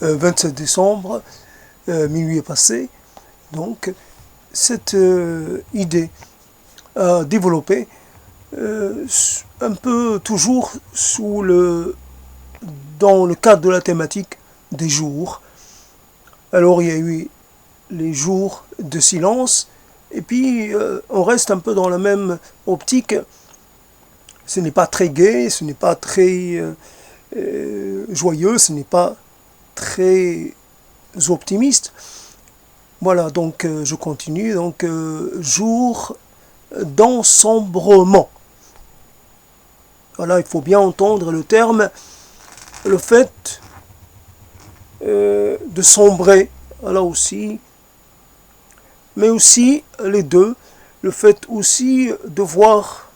27 décembre, minuit est passé. Donc, cette idée à développer, un peu toujours dans le cadre de la thématique des jours. Alors, il y a eu les jours de silence, et puis on reste un peu dans la même optique. Ce n'est pas très gai, ce n'est pas très joyeux, ce n'est pas très optimiste. Voilà, donc je continue. Donc, jour d'ensombrement. Voilà, il faut bien entendre le terme, le fait de sombrer, là aussi, mais aussi les deux, le fait aussi de voir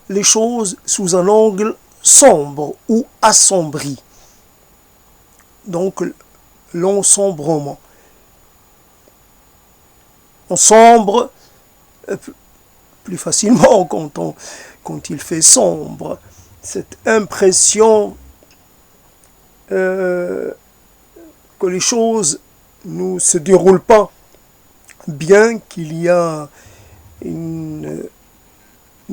les choses sous un angle sombre ou assombri. Donc, l'ensombrement. On sombre plus facilement quand il fait sombre. Cette impression que les choses ne se déroulent pas bien, qu'il y a une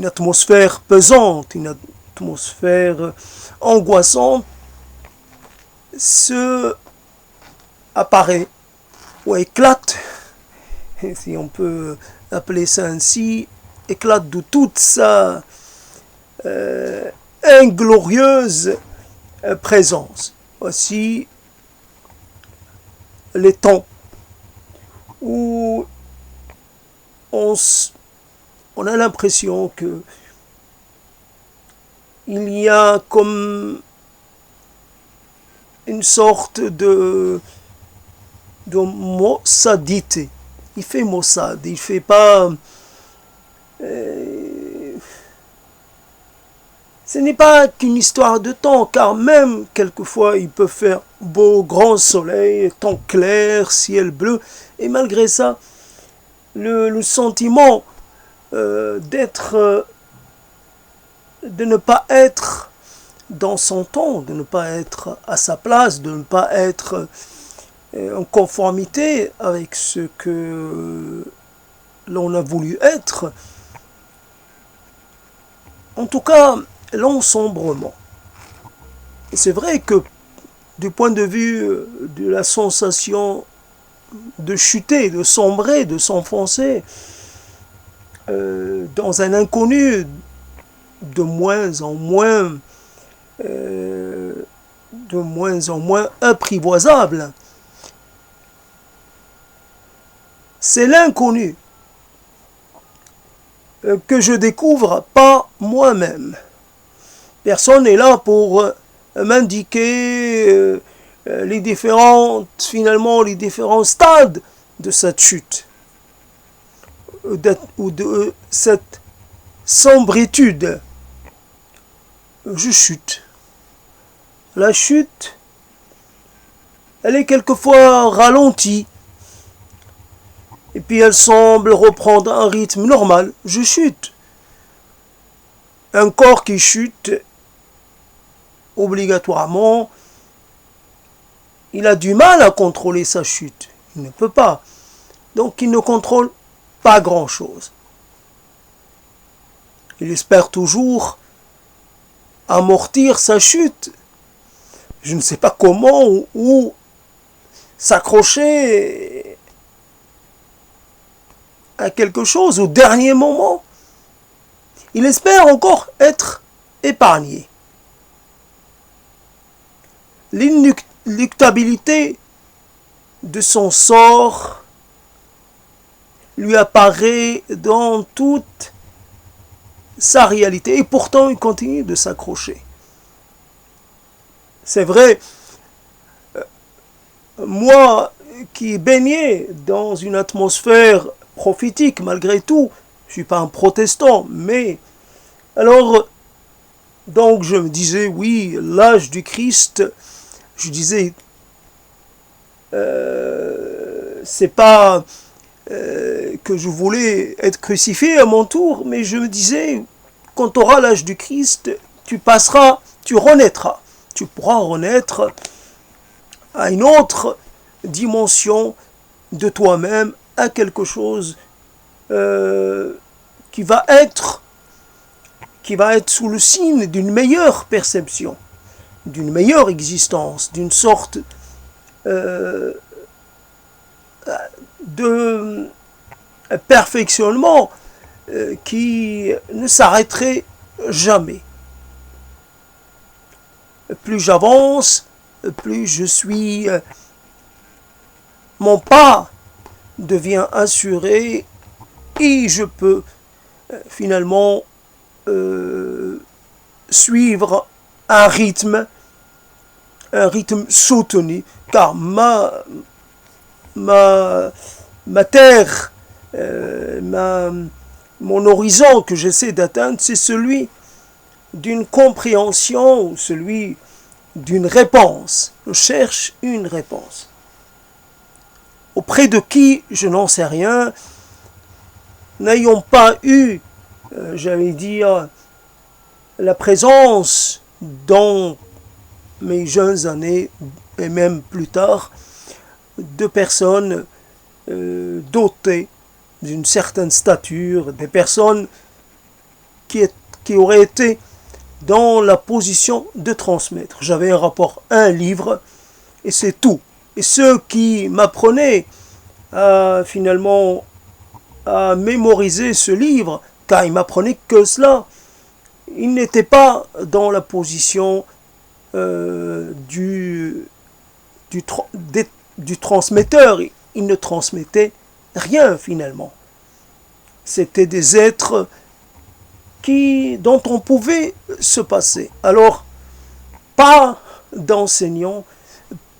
atmosphère pesante, une atmosphère angoissante, apparaît ou éclate, si on peut appeler ça ainsi, éclate de toute sa inglorieuse présence. Voici les temps où on a l'impression que il y a comme une sorte de maussadité. Il fait maussade, il fait pas... ce n'est pas qu'une histoire de temps, car même quelquefois il peut faire beau, grand soleil, temps clair, ciel bleu, et malgré ça, le sentiment de ne pas être dans son temps, de ne pas être à sa place, de ne pas être en conformité avec ce que l'on a voulu être. En tout cas, l'ensombrement. Et c'est vrai que du point de vue de la sensation de chuter, de sombrer, de s'enfoncer dans un inconnu de moins en moins apprivoisable. C'est l'inconnu que je découvre pas moi-même. Personne n'est là pour m'indiquer les différents stades de cette chute, ou de cette sombritude. Je chute. La chute, elle est quelquefois ralentie, et puis elle semble reprendre un rythme normal. Je chute. Un corps qui chute, obligatoirement, il a du mal à contrôler sa chute. Il ne peut pas. Donc il ne contrôle pas grand-chose. Il espère toujours amortir sa chute. Je ne sais pas comment ou s'accrocher à quelque chose au dernier moment. Il espère encore être épargné. L'inéluctabilité de son sort lui apparaît dans toute sa réalité, et pourtant il continue de s'accrocher. C'est vrai, moi qui baignais dans une atmosphère prophétique, malgré tout, je ne suis pas un protestant, mais alors, donc je me disais, oui, l'âge du Christ, je disais, c'est pas que je voulais être crucifié à mon tour, mais je me disais, quand tu auras l'âge du Christ, tu passeras, tu renaîtras. Tu pourras renaître à une autre dimension de toi-même, à quelque chose qui va être sous le signe d'une meilleure perception, d'une meilleure existence, d'une sorte de perfectionnement qui ne s'arrêterait jamais. Plus j'avance, plus je suis... mon pas devient assuré et je peux finalement suivre un rythme soutenu, car ma terre, mon horizon que j'essaie d'atteindre, c'est celui d'une compréhension ou celui d'une réponse. Je cherche une réponse. Auprès de qui, je n'en sais rien, n'ayons pas eu, j'allais dire, la présence dans mes jeunes années et même plus tard de personnes dotées d'une certaine stature, des personnes qui auraient été dans la position de transmettre. J'avais un rapport, un livre, et c'est tout. Et ceux qui m'apprenaient finalement à mémoriser ce livre, car ils m'apprenaient que cela, ils n'étaient pas dans la position du transmetteur. Ils ne transmettaient rien finalement. C'était des êtres dont on pouvait se passer. Alors, pas d'enseignants,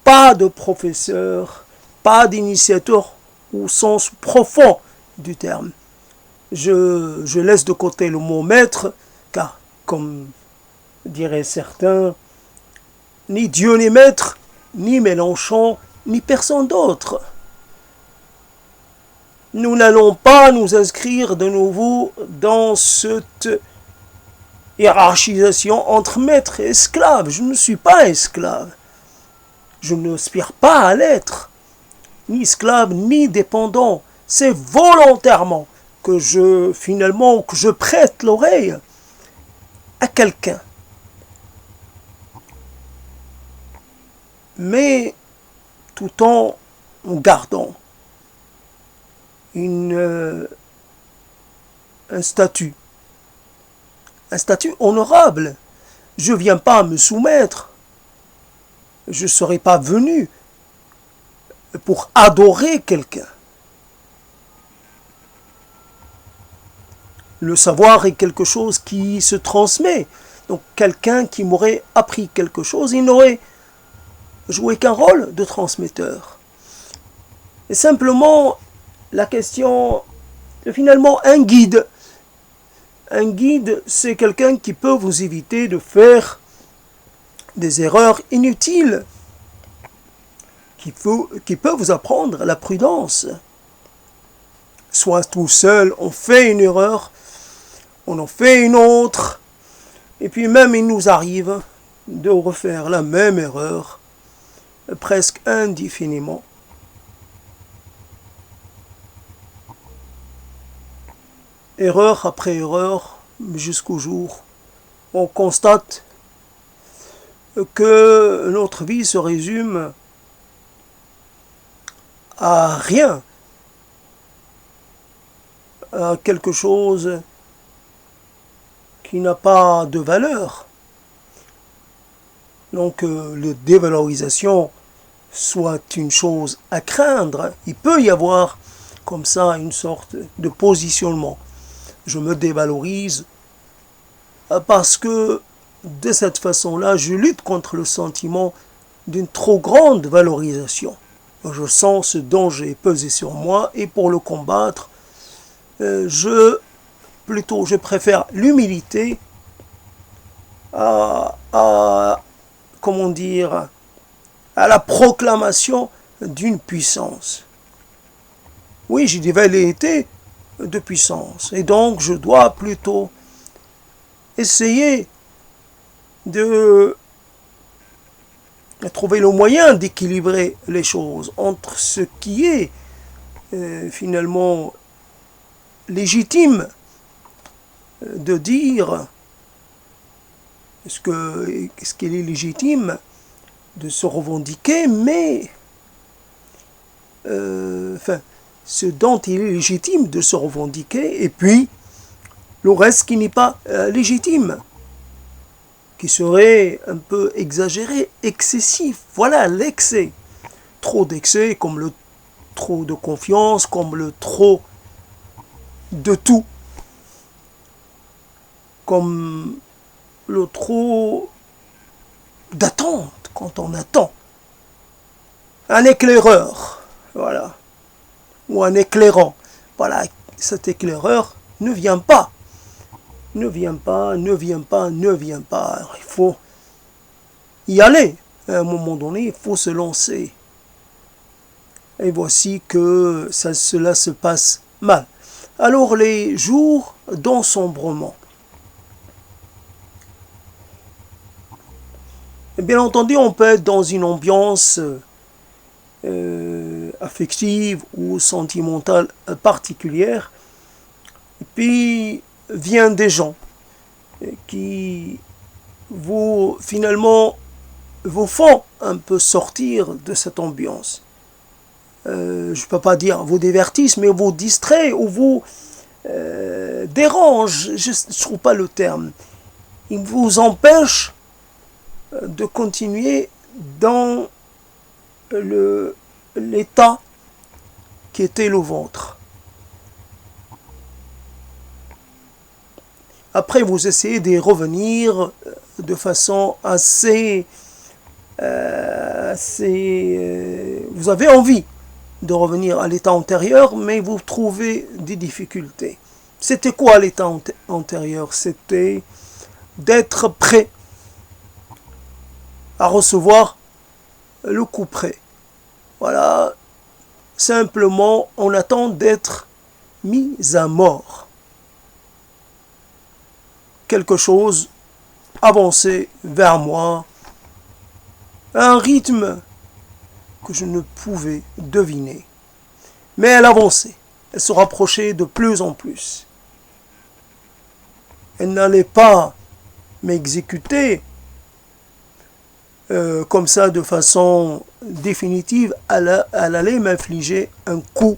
pas de professeurs, pas d'initiateurs au sens profond du terme. Je laisse de côté le mot maître, car, comme diraient certains, ni Dieu n'est maître, ni Mélenchon, ni personne d'autre. Nous n'allons pas nous inscrire de nouveau dans cette hiérarchisation entre maître et esclave. Je ne suis pas esclave. Je n'aspire pas à l'être. Ni esclave, ni dépendant. C'est volontairement que je prête l'oreille à quelqu'un. Mais tout en gardant un statut honorable. Je ne viens pas me soumettre. Je ne serai pas venu pour adorer quelqu'un. Le savoir est quelque chose qui se transmet. Donc quelqu'un qui m'aurait appris quelque chose, il n'aurait joué qu'un rôle de transmetteur. Et simplement, la question, finalement, un guide. Un guide, c'est quelqu'un qui peut vous éviter de faire des erreurs inutiles, qui peut vous apprendre la prudence. Soit tout seul, on fait une erreur, on en fait une autre, et puis même il nous arrive de refaire la même erreur, presque indéfiniment. Erreur après erreur, jusqu'au jour où on constate que notre vie se résume à rien, à quelque chose qui n'a pas de valeur. Donc la dévalorisation soit une chose à craindre. Il peut y avoir comme ça une sorte de positionnement. Je me dévalorise parce que de cette façon-là, je lutte contre le sentiment d'une trop grande valorisation. Je sens ce danger peser sur moi et pour le combattre, je préfère l'humilité à la proclamation d'une puissance. Oui, j'ai des velléités de puissance. Et donc, je dois plutôt essayer de à trouver le moyen d'équilibrer les choses entre ce qui est finalement légitime de dire, est-ce qu'il est légitime de se revendiquer, mais ce dont il est légitime de se revendiquer, et puis le reste qui n'est pas légitime, qui serait un peu exagéré, excessif. Voilà l'excès. Trop d'excès, comme le trop de confiance, comme le trop de tout, comme le trop d'attente quand on attend. Un éclaireur, voilà, ou un éclairant. Voilà, cet éclaireur ne vient pas. Ne vient pas, ne vient pas, ne vient pas. Alors, il faut y aller. À un moment donné, il faut se lancer. Et voici que cela se passe mal. Alors les jours d'ensombrement. Et bien entendu, on peut être dans une ambiance affective ou sentimentale particulière. Et puis viennent des gens qui finalement vous font un peu sortir de cette ambiance. Je ne peux pas dire vous divertissent, mais vous distraient ou vous dérangent. Je ne trouve pas le terme. Ils vous empêchent de continuer dans l'état qui était le vôtre. Après, vous essayez d'y revenir de façon assez... vous avez envie de revenir à l'état antérieur, mais vous trouvez des difficultés. C'était quoi l'état antérieur? C'était d'être prêt à recevoir le coup près. Voilà, simplement, on attend d'être mis à mort. Quelque chose avançait vers moi, un rythme que je ne pouvais deviner. Mais elle avançait, elle se rapprochait de plus en plus. Elle n'allait pas m'exécuter comme ça de façon définitive, elle allait m'infliger un coup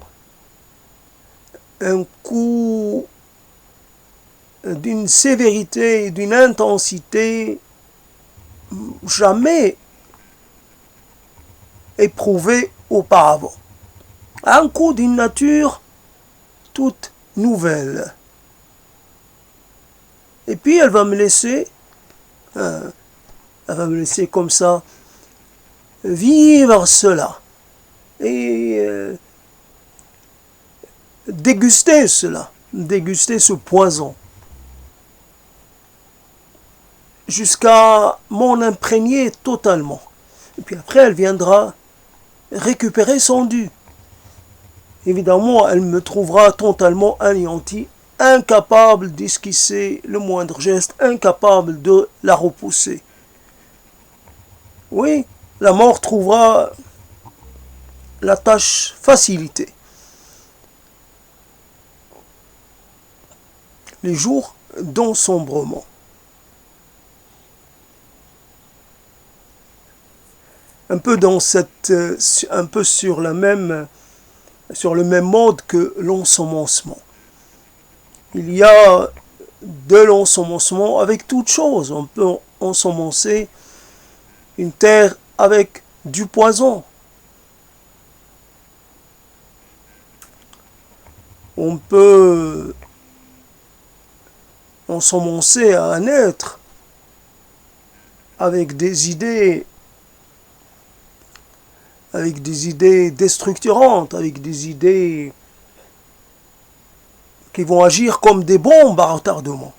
d'une sévérité, d'une intensité jamais éprouvée auparavant. Un coup d'une nature toute nouvelle. Et puis elle va me laisser comme ça vivre cela et déguster ce poison jusqu'à m'en imprégner totalement. Et puis après elle viendra récupérer son dû. Évidemment, elle me trouvera totalement anéanti, incapable d'esquisser le moindre geste, incapable de la repousser. Oui, la mort trouvera la tâche facilitée. Les jours d'ensombrement. Un peu sur le même mode que l'ensemencement. Il y a de l'ensemencement avec toute chose. On peut ensemencer une terre avec du poison. On peut ensemencer un être avec des idées déstructurantes, avec des idées qui vont agir comme des bombes à retardement.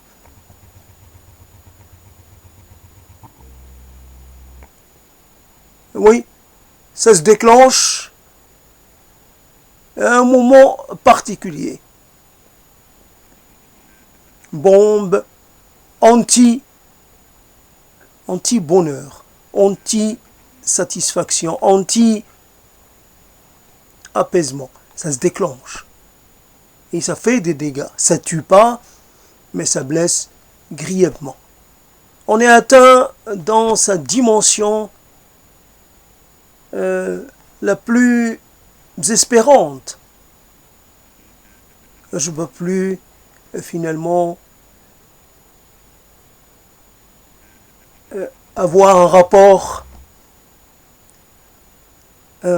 Oui, ça se déclenche à un moment particulier. Bombe anti-bonheur, anti anti-satisfaction, anti-apaisement. Ça se déclenche. Et ça fait des dégâts. Ça tue pas, mais ça blesse grièvement. On est atteint dans sa dimension la plus espérante. Je ne peux plus finalement avoir un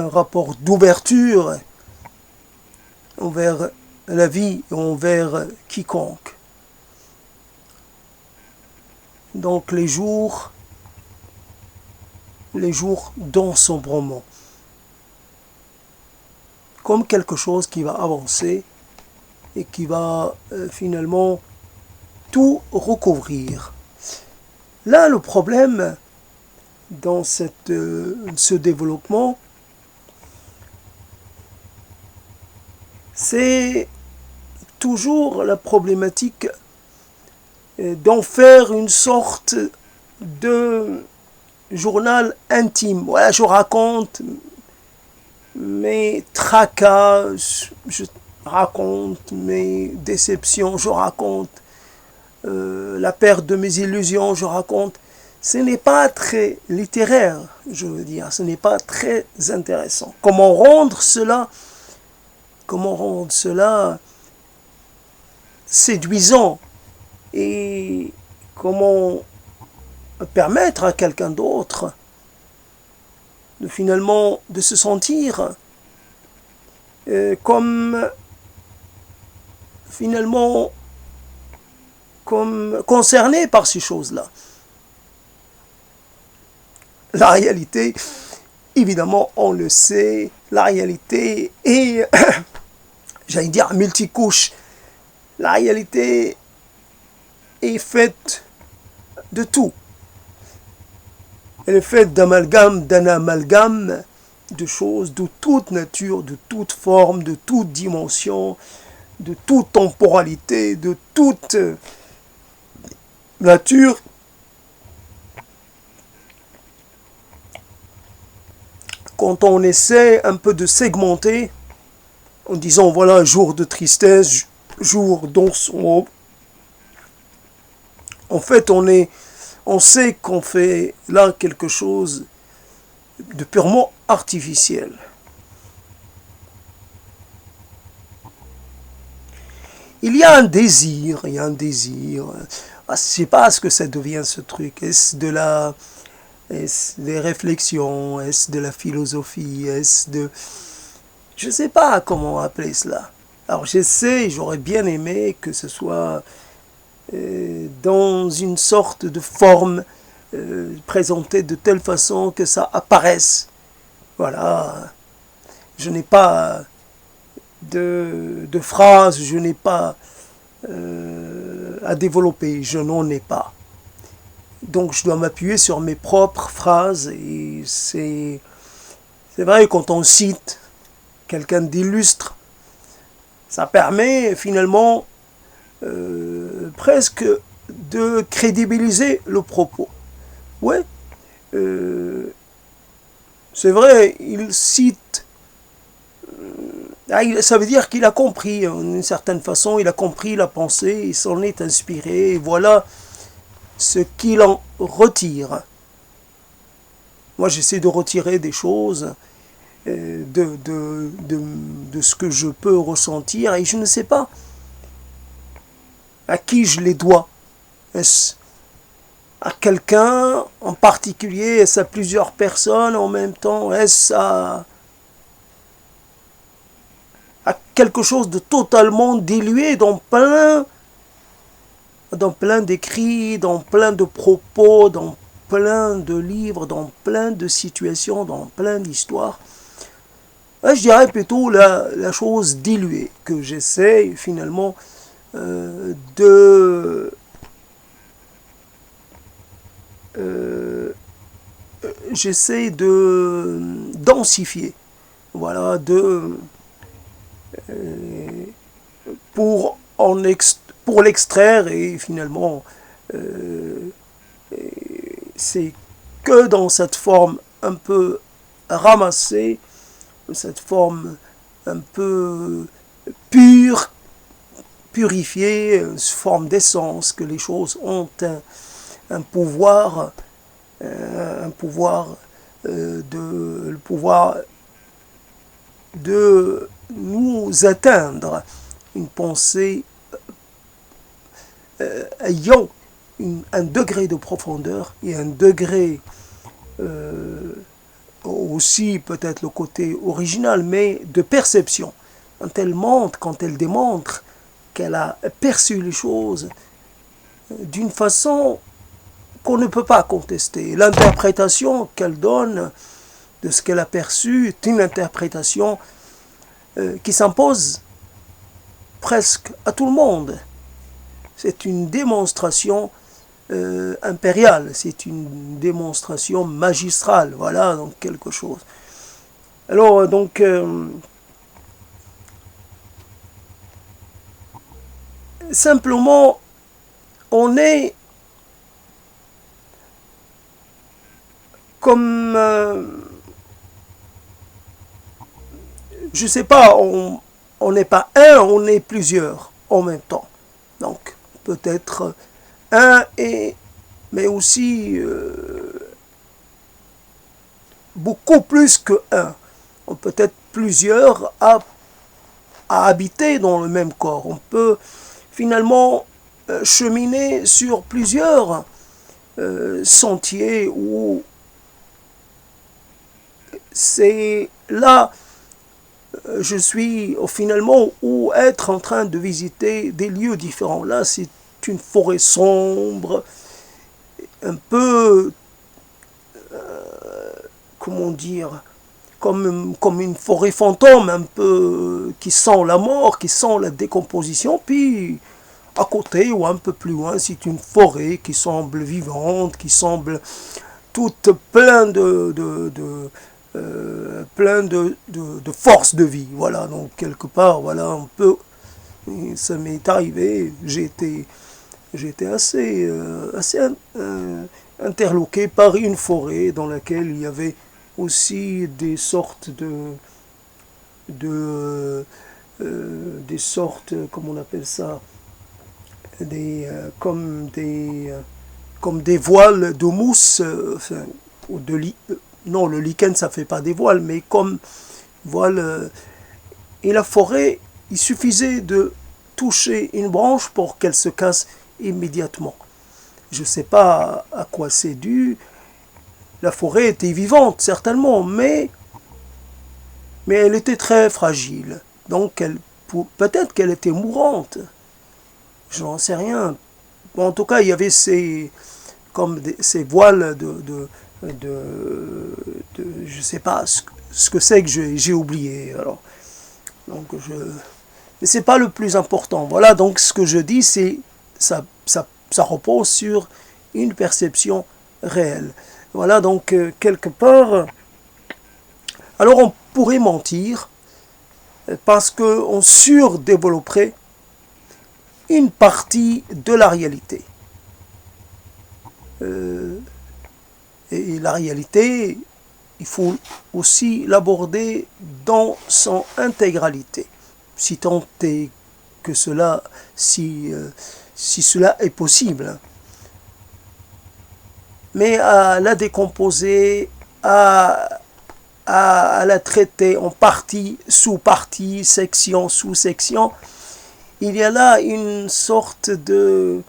rapport d'ouverture envers la vie et envers quiconque. Donc les jours d'ensombrement, comme quelque chose qui va avancer et qui va finalement tout recouvrir. Là, le problème dans ce développement, c'est toujours la problématique d'en faire une sorte de journal intime. Voilà, je raconte mes tracas, je raconte mes déceptions, je raconte la perte de mes illusions, je raconte. Ce n'est pas très littéraire, je veux dire, ce n'est pas très intéressant. Comment rendre cela séduisant et comment permettre à quelqu'un d'autre de finalement de se sentir comme concerné par ces choses-là. La réalité, évidemment, on le sait, la réalité est, j'allais dire, multicouche. La réalité est faite de tout. Elle est faite d'un amalgame de choses de toute nature, de toute forme, de toute dimension, de toute temporalité, de toute nature. Quand on essaie un peu de segmenter, en disant voilà, jour de tristesse, jour d'ensombrement, en fait on sait qu'on fait là quelque chose de purement artificiel. Il y a un désir. Je ne sais pas ce que ça devient ce truc. Est-ce des réflexions, est-ce de la philosophie, je ne sais pas comment appeler cela. Alors j'aurais bien aimé que ce soit dans une sorte de forme présentée de telle façon que ça apparaisse. Voilà. Je n'ai pas de phrases, je n'ai pas à développer, je n'en ai pas. Donc je dois m'appuyer sur mes propres phrases et c'est vrai, quand on cite quelqu'un d'illustre, ça permet finalement presque de crédibiliser le propos. Ouais, c'est vrai, il cite, ça veut dire qu'il a compris, d'une certaine façon, il a compris la pensée, il s'en est inspiré, et voilà ce qu'il en retire. Moi, j'essaie de retirer des choses de ce que je peux ressentir et je ne sais pas à qui je les dois. Est-ce à quelqu'un en particulier? Est-ce à plusieurs personnes en même temps? Est-ce à quelque chose de totalement dilué dans plein d'écrits, dans plein de propos, dans plein de livres, dans plein de situations, dans plein d'histoires? Je dirais plutôt la chose diluée, que j'essaie finalement j'essaie de densifier, voilà, pour l'extraire et finalement c'est que dans cette forme un peu ramassée, cette forme un peu pure, purifiée, une forme d'essence, que les choses ont un pouvoir, le pouvoir de nous atteindre, une pensée ayant un degré de profondeur et un degré aussi peut-être le côté original, mais de perception. Quand elle démontre qu'elle a perçu les choses d'une façon qu'on ne peut pas contester. L'interprétation qu'elle donne de ce qu'elle a perçu est une interprétation qui s'impose presque à tout le monde. C'est une démonstration impériale, c'est une démonstration magistrale, voilà, donc quelque chose. Alors, donc, simplement, on est comme, je sais pas, on n'est pas un, on est plusieurs en même temps. Donc, peut-être un et, mais aussi beaucoup plus que un. Peut-être plusieurs à habiter dans le même corps. On peut finalement cheminer sur plusieurs sentiers où c'est là je suis finalement ou être en train de visiter des lieux différents. Là, c'est une forêt sombre, un peu, comment dire, comme une forêt fantôme, un peu qui sent la mort, qui sent la décomposition. Puis, à côté ou un peu plus loin, c'est une forêt qui semble vivante, qui semble toute pleine de force de vie. Voilà, donc quelque part, voilà, on peut, ça m'est arrivé, j'étais assez interloqué par une forêt dans laquelle il y avait aussi des sortes des sortes, comment on appelle ça, comme des voiles de mousse, enfin, ou non, le lichen ça fait pas des voiles, mais comme voile. Et la forêt, il suffisait de toucher une branche pour qu'elle se casse immédiatement. Je ne sais pas à quoi c'est dû. La forêt était vivante, certainement, mais elle était très fragile. Donc, peut-être qu'elle était mourante. Je n'en sais rien. Bon, en tout cas, il y avait ces voiles je ne sais pas ce que c'est que j'ai oublié. Alors, donc, mais c'est pas le plus important. Voilà, donc ce que je dis, c'est ça repose sur une perception réelle. Voilà, donc quelque part, alors on pourrait mentir parce qu'on surdévelopperait une partie de la réalité. Et la réalité, il faut aussi l'aborder dans son intégralité. Si tant est que si cela est possible. Mais à la décomposer, à la traiter en parties, sous-parties, sections, sous-sections, il y a là une sorte de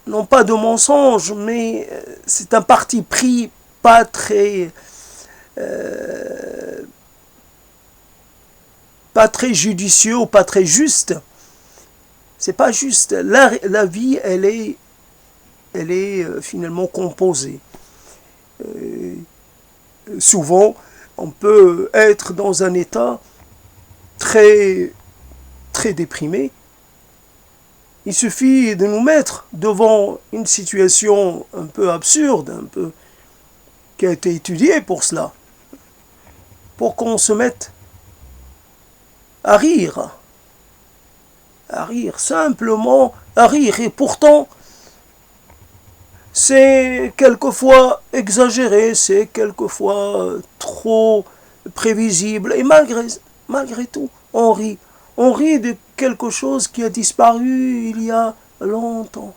non pas de mensonge, mais c'est un parti pris pas très judicieux ou pas très juste. C'est pas juste. La vie, elle est finalement composée. Souvent, on peut être dans un état très très déprimé. Il suffit de nous mettre devant une situation un peu absurde, un peu qui a été étudiée pour cela, pour qu'on se mette à rire. à rire, simplement à rire. Et pourtant, c'est quelquefois exagéré, c'est quelquefois trop prévisible. Et malgré tout, on rit. On rit de quelque chose qui a disparu il y a longtemps.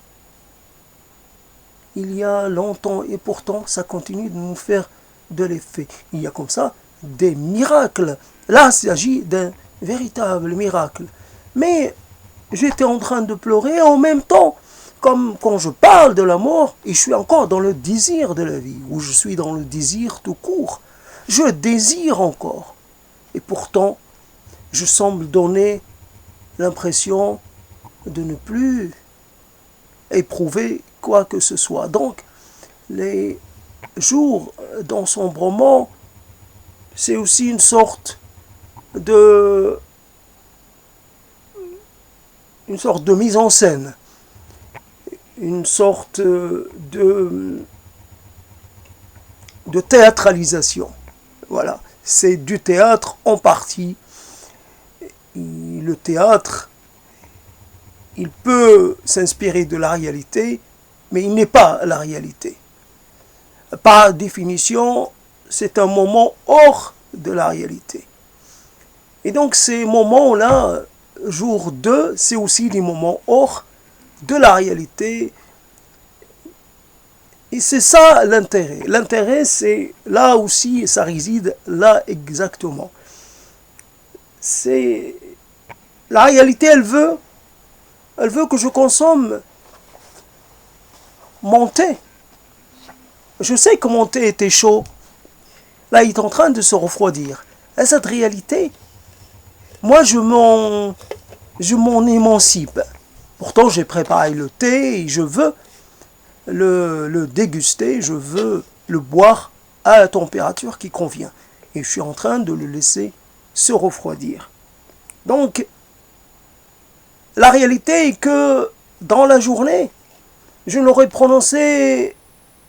Il y a longtemps, et pourtant ça continue de nous faire de l'effet. Il y a comme ça des miracles. Là, il s'agit d'un véritable miracle. Mais j'étais en train de pleurer en même temps, comme quand je parle de la mort, et je suis encore dans le désir de la vie, ou je suis dans le désir tout court. Je désire encore. Et pourtant, je semble donner l'impression de ne plus éprouver quoi que ce soit. Donc, les jours d'ensombrement, c'est aussi une sorte de mise en scène, une sorte de théâtralisation. Voilà, c'est du théâtre en partie. Le théâtre, il peut s'inspirer de la réalité, mais il n'est pas la réalité. Par définition, c'est un moment hors de la réalité. Et donc ces moments-là, jour 2, c'est aussi des moments hors de la réalité. Et c'est ça l'intérêt. L'intérêt, c'est là aussi, ça réside là exactement. C'est la réalité, elle veut que je consomme mon thé. Je sais que mon thé était chaud. Là, il est en train de se refroidir. Et cette réalité, moi, je m'en émancipe. Pourtant, j'ai préparé le thé et je veux le déguster, je veux le boire à la température qui convient. Et je suis en train de le laisser se refroidir. Donc, la réalité est que dans la journée, je n'aurais prononcé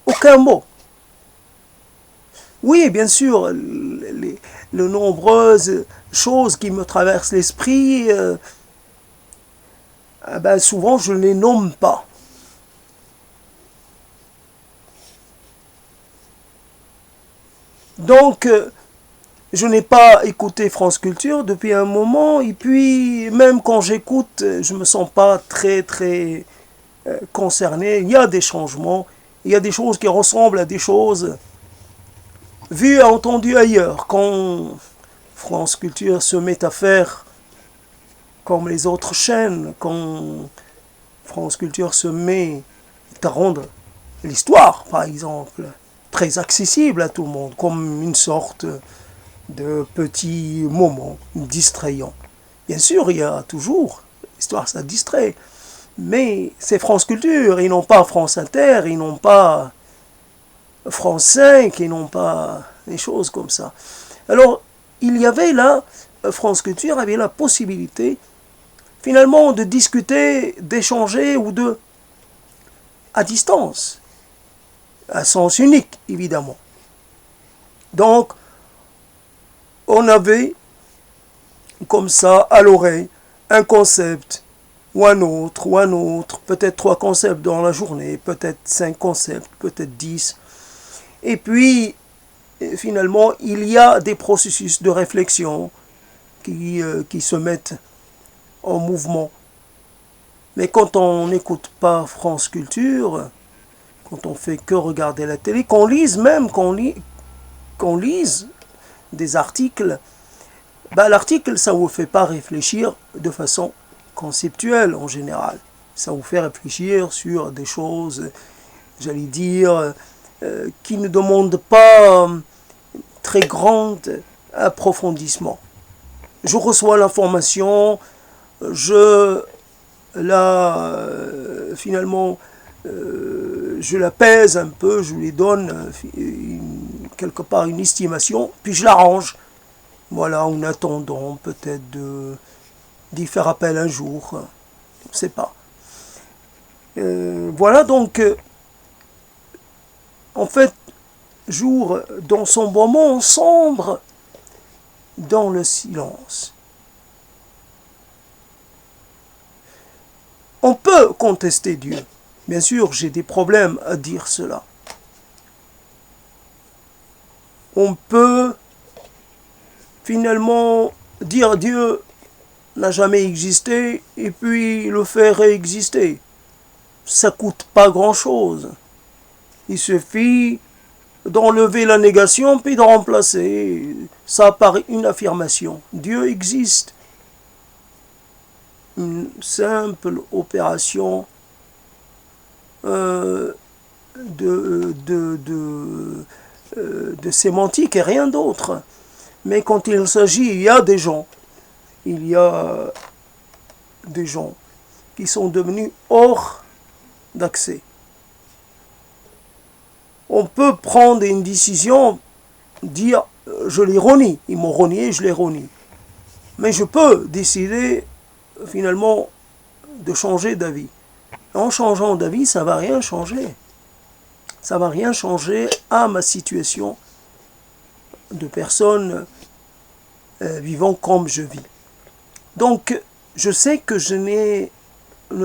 aucun mot. Oui, bien sûr, les nombreuses choses qui me traversent l'esprit, souvent je ne les nomme pas. Donc, je n'ai pas écouté France Culture depuis un moment, et puis même quand j'écoute, je ne me sens pas très concerné. Il y a des changements, il y a des choses qui ressemblent à des choses vues et entendues ailleurs. Quand France Culture se met à faire comme les autres chaînes, quand France Culture se met à rendre l'histoire, par exemple, très accessible à tout le monde, comme une sorte de petit moment distrayant. Bien sûr, il y a toujours, l'histoire ça distrait, mais c'est France Culture, ils n'ont pas France Inter, ils n'ont pas France 5, ils n'ont pas des choses comme ça. Alors, il y avait là, France Culture avait la possibilité finalement de discuter, d'échanger ou à distance, à sens unique évidemment. Donc, on avait comme ça à l'oreille un concept ou un autre, peut-être 3 concepts dans la journée, peut-être 5 concepts, peut-être 10. Et puis, finalement, il y a des processus de réflexion qui se mettent en mouvement. Mais quand on n'écoute pas France Culture, quand on fait que regarder la télé, qu'on lise même, qu'on lise des articles, l'article, ça ne vous fait pas réfléchir de façon conceptuelle en général. Ça vous fait réfléchir sur des choses, j'allais dire, qui ne demandent pas très grand approfondissement. Je reçois l'information, finalement, je la pèse un peu, je lui donne quelque part une estimation, puis je l'arrange. Voilà, en attendant peut-être d'y faire appel un jour, je ne sais pas. Voilà donc, en fait, jour dans son moment sombre, dans le silence. On peut contester Dieu. Bien sûr, j'ai des problèmes à dire cela. On peut finalement dire Dieu n'a jamais existé et puis le faire réexister. Ça coûte pas grand-chose. Il suffit d'enlever la négation puis de remplacer ça par une affirmation. Dieu existe. Une simple opération de sémantique et rien d'autre. Mais quand il s'agit, il y a des gens qui sont devenus hors d'accès. On peut prendre une décision, dire je les renie, ils m'ont renié, je les renie. Mais je peux décider finalement de changer d'avis. En changeant d'avis, ça ne va rien changer. Ça ne va rien changer à ma situation de personne vivant comme je vis. Donc, je sais que je ne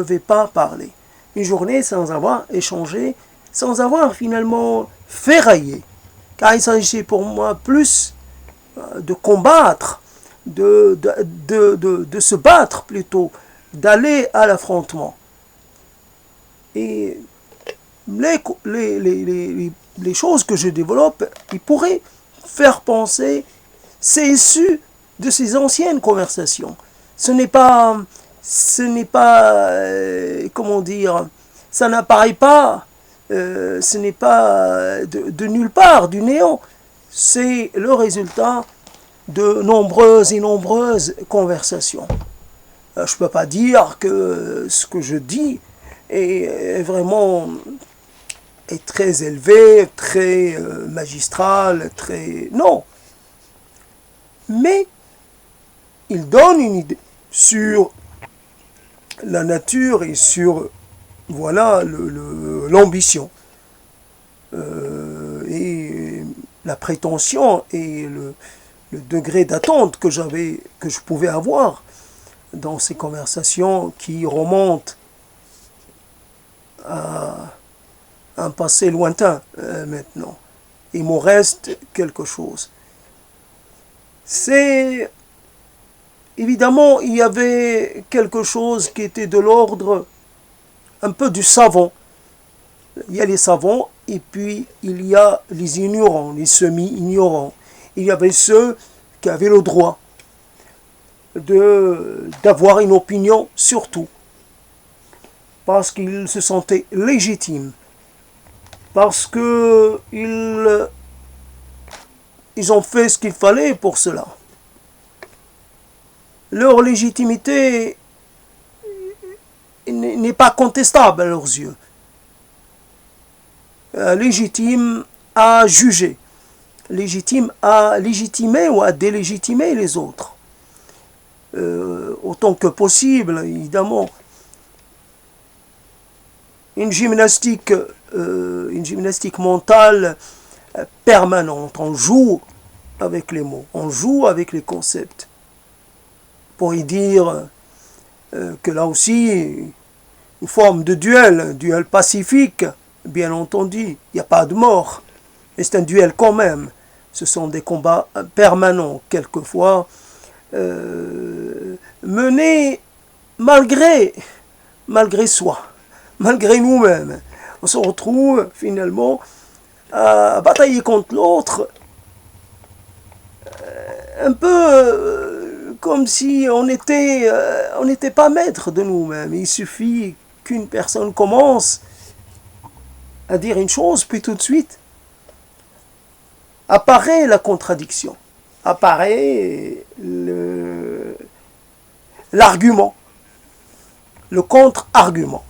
vais pas parler. Une journée sans avoir échangé, sans avoir finalement ferraillé. Car il s'agissait pour moi plus de combattre, de se battre plutôt, d'aller à l'affrontement. Et les choses que je développe, ils pourraient faire penser, c'est issu de ces anciennes conversations. Ce n'est pas, comment dire, ça n'apparaît pas, ce n'est pas de nulle part, du néant. C'est le résultat de nombreuses et nombreuses conversations. Je ne peux pas dire que ce que je dis est vraiment est très élevé, très magistral, très... Non. Mais il donne une idée sur la nature et sur, voilà, l'ambition. Et la prétention et le degré d'attente que je pouvais avoir dans ces conversations qui remontent à un passé lointain maintenant. Il me reste quelque chose. C'est évidemment, il y avait quelque chose qui était de l'ordre un peu du savant. Il y a les savants et puis il y a les ignorants, les semi-ignorants. Il y avait ceux qui avaient le droit d'avoir une opinion sur tout, parce qu'ils se sentaient légitimes, parce qu'ils ont fait ce qu'il fallait pour cela. Leur légitimité n'est pas contestable à leurs yeux. Légitime à juger, légitime à légitimer ou à délégitimer les autres. Autant que possible, évidemment. Une gymnastique mentale permanente. On joue avec les mots, on joue avec les concepts. Pour y dire que là aussi, une forme de duel pacifique, bien entendu, il n'y a pas de mort, mais c'est un duel quand même. Ce sont des combats permanents, quelquefois, menés malgré soi, malgré nous-mêmes. On se retrouve finalement à batailler contre l'autre, un peu comme si on n'était pas maître de nous-mêmes. Il suffit qu'une personne commence à dire une chose, puis tout de suite apparaît la contradiction, apparaît l'argument, le contre-argument.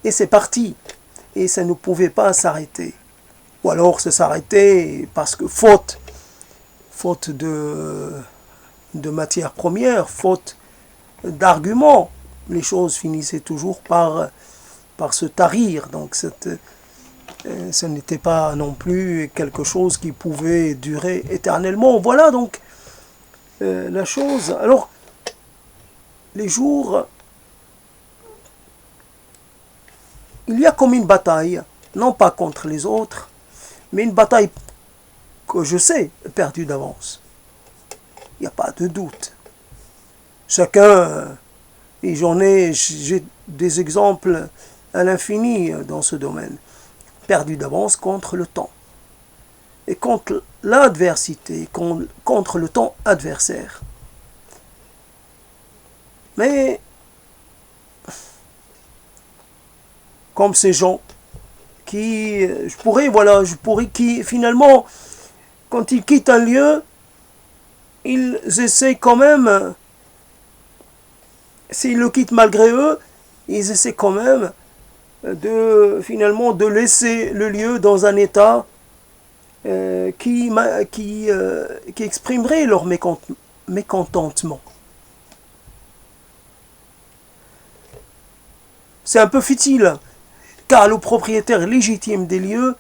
Et c'est parti. Et ça ne pouvait pas s'arrêter. Ou alors ça s'arrêtait parce que faute de matières premières, faute d'arguments, les choses finissaient toujours par se tarir. Donc ce n'était pas non plus quelque chose qui pouvait durer éternellement. Voilà donc la chose. Alors, les jours il y a comme une bataille, non pas contre les autres, mais une bataille que je sais perdue d'avance. Il n'y a pas de doute. Chacun, et j'ai des exemples à l'infini dans ce domaine, perdu d'avance contre le temps et contre l'adversité, contre le temps adversaire. Mais comme ces gens qui finalement, quand ils quittent un lieu, ils essaient quand même, s'ils le quittent malgré eux, ils essaient quand même finalement de laisser le lieu dans un état qui exprimerait leur mécontentement. C'est un peu futile, car le propriétaire légitime des lieux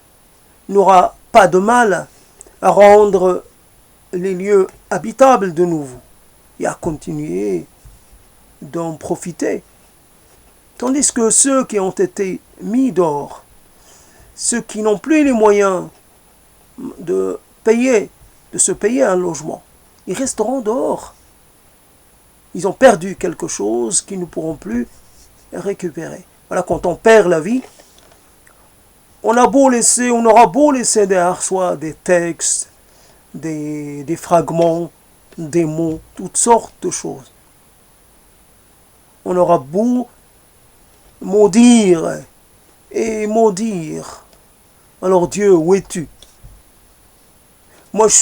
n'aura pas de mal à rendre les lieux habitables de nouveau et à continuer d'en profiter. Tandis que ceux qui ont été mis dehors, ceux qui n'ont plus les moyens de se payer un logement, ils resteront dehors. Ils ont perdu quelque chose qu'ils ne pourront plus récupérer. Voilà, quand on perd la vie, on aura beau laisser derrière soi des textes, des fragments, des mots, toutes sortes de choses. On aura beau maudire et maudire. Alors Dieu, où es-tu? Moi je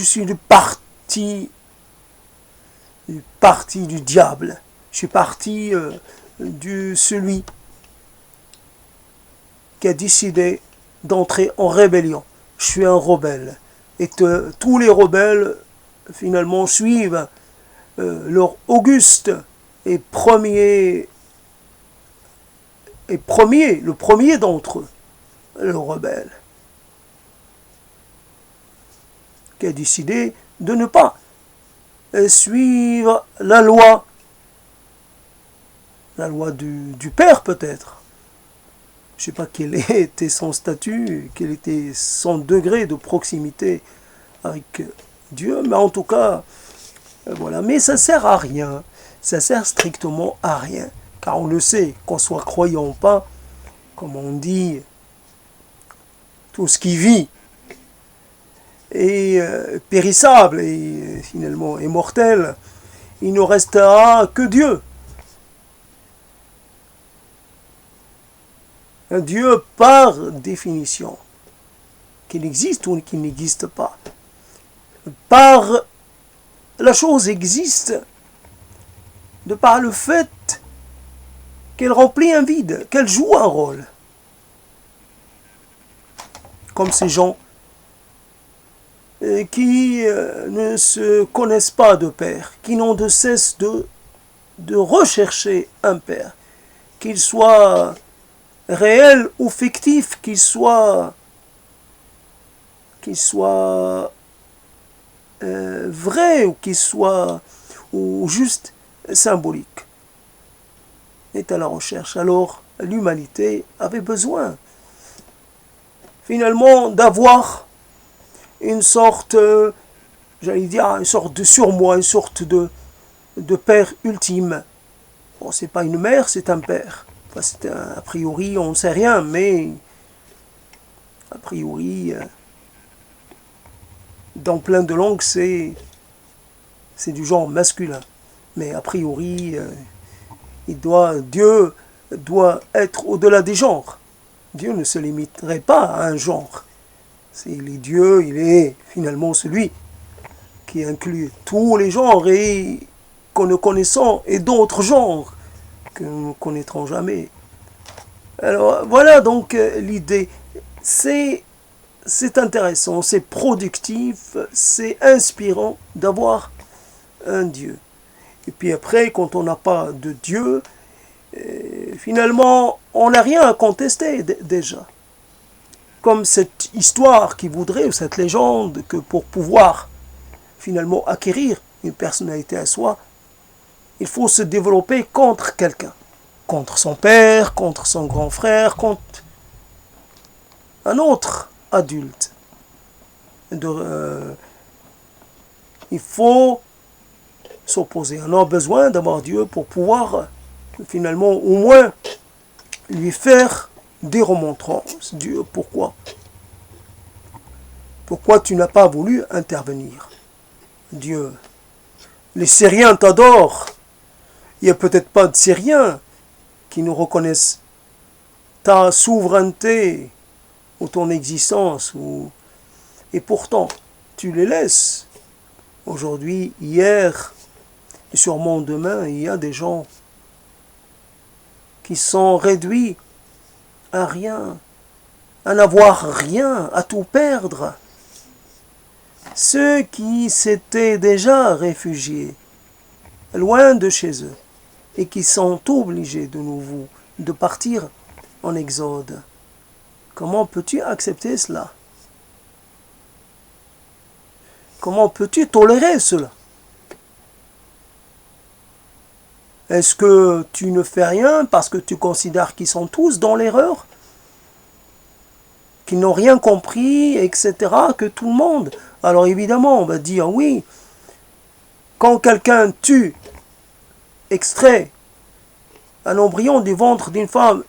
suis du parti du diable. Je suis parti de celui qui a décidé d'entrer en rébellion. Je suis un rebelle. Et tous les rebelles, finalement, suivent leur auguste et le premier d'entre eux, le rebelle, qui a décidé de ne pas suivre la loi du Père peut-être. Je ne sais pas quel était son statut, quel était son degré de proximité avec Dieu, mais en tout cas, voilà. Mais ça ne sert à rien, ça sert strictement à rien, car on le sait, qu'on soit croyant ou pas, comme on dit, tout ce qui vit est périssable et finalement est mortel. Il ne restera que Dieu. Un Dieu par définition, qu'il existe ou qu'il n'existe pas. La chose existe de par le fait qu'elle remplit un vide, qu'elle joue un rôle. Comme ces gens qui ne se connaissent pas de Père, qui n'ont de cesse de rechercher un Père, qu'il soit réel ou fictif, qu'il soit vrai ou qu'il soit ou juste symbolique, est à la recherche. Alors l'humanité avait besoin finalement d'avoir une sorte, une sorte de surmoi, une sorte de père ultime. Bon, c'est pas une mère, c'est un père. Enfin, a priori, on ne sait rien, mais a priori, dans plein de langues, c'est du genre masculin. Mais a priori, Dieu doit être au-delà des genres. Dieu ne se limiterait pas à un genre. Il est Dieu, il est finalement celui qui inclut tous les genres et que nous connaissons et d'autres genres que nous ne connaîtrons jamais. Alors voilà donc l'idée. C'est intéressant, c'est productif, c'est inspirant d'avoir un Dieu. Et puis après, quand on n'a pas de Dieu, finalement, on n'a rien à contester déjà. Comme cette histoire qui voudrait, ou cette légende, que pour pouvoir finalement acquérir une personnalité à soi, il faut se développer contre quelqu'un. contre son père, contre son grand frère, contre un autre adulte. Il faut s'opposer. On a besoin d'avoir Dieu pour pouvoir finalement au moins lui faire des remontrances. Dieu, pourquoi? Pourquoi tu n'as pas voulu intervenir? Dieu, les Syriens t'adorent. Il n'y a peut-être pas de Syriens qui nous reconnaissent ta souveraineté ou ton existence. Et pourtant, tu les laisses. Aujourd'hui, hier, et sûrement demain, il y a des gens qui sont réduits à rien, à n'avoir rien, à tout perdre. Ceux qui s'étaient déjà réfugiés, loin de chez eux, et qui sont obligés de nouveau de partir en exode. Comment peux-tu accepter cela? Comment peux-tu tolérer cela? Est-ce que tu ne fais rien parce que tu considères qu'ils sont tous dans l'erreur? Qu'ils n'ont rien compris, etc. Que tout le monde. Alors évidemment, on va dire oui. Quand quelqu'un tue, extrait un embryon du ventre d'une femme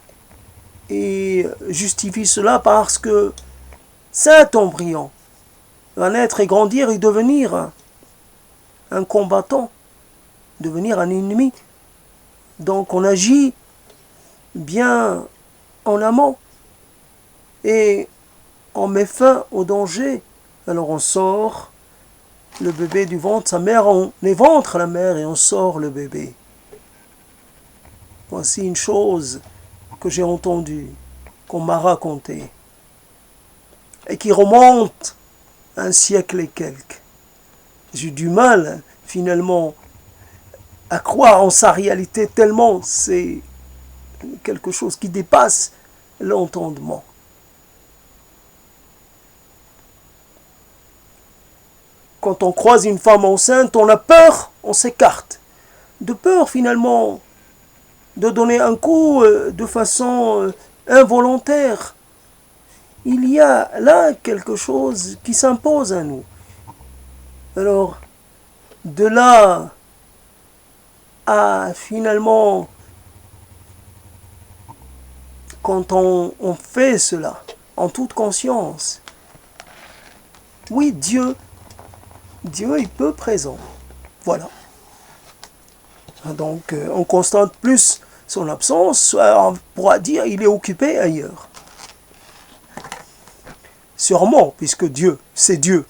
et justifie cela parce que cet embryon va naître et grandir et devenir un combattant, devenir un ennemi. Donc on agit bien en amont et on met fin au danger. Alors on sort le bébé du ventre, sa mère, on éventre la mère et on sort le bébé. Voici une chose que j'ai entendue, qu'on m'a racontée, et qui remonte un siècle et quelques. J'ai du mal, finalement, à croire en sa réalité tellement c'est quelque chose qui dépasse l'entendement. Quand on croise une femme enceinte, on a peur, on s'écarte. De peur, finalement, de donner un coup de façon involontaire. Il y a là quelque chose qui s'impose à nous. Alors, de là à finalement, quand on fait cela, en toute conscience, oui, Dieu, il peut présent. Voilà. Donc, on constate plus son absence, on pourra dire il est occupé ailleurs. Sûrement, puisque Dieu, c'est Dieu.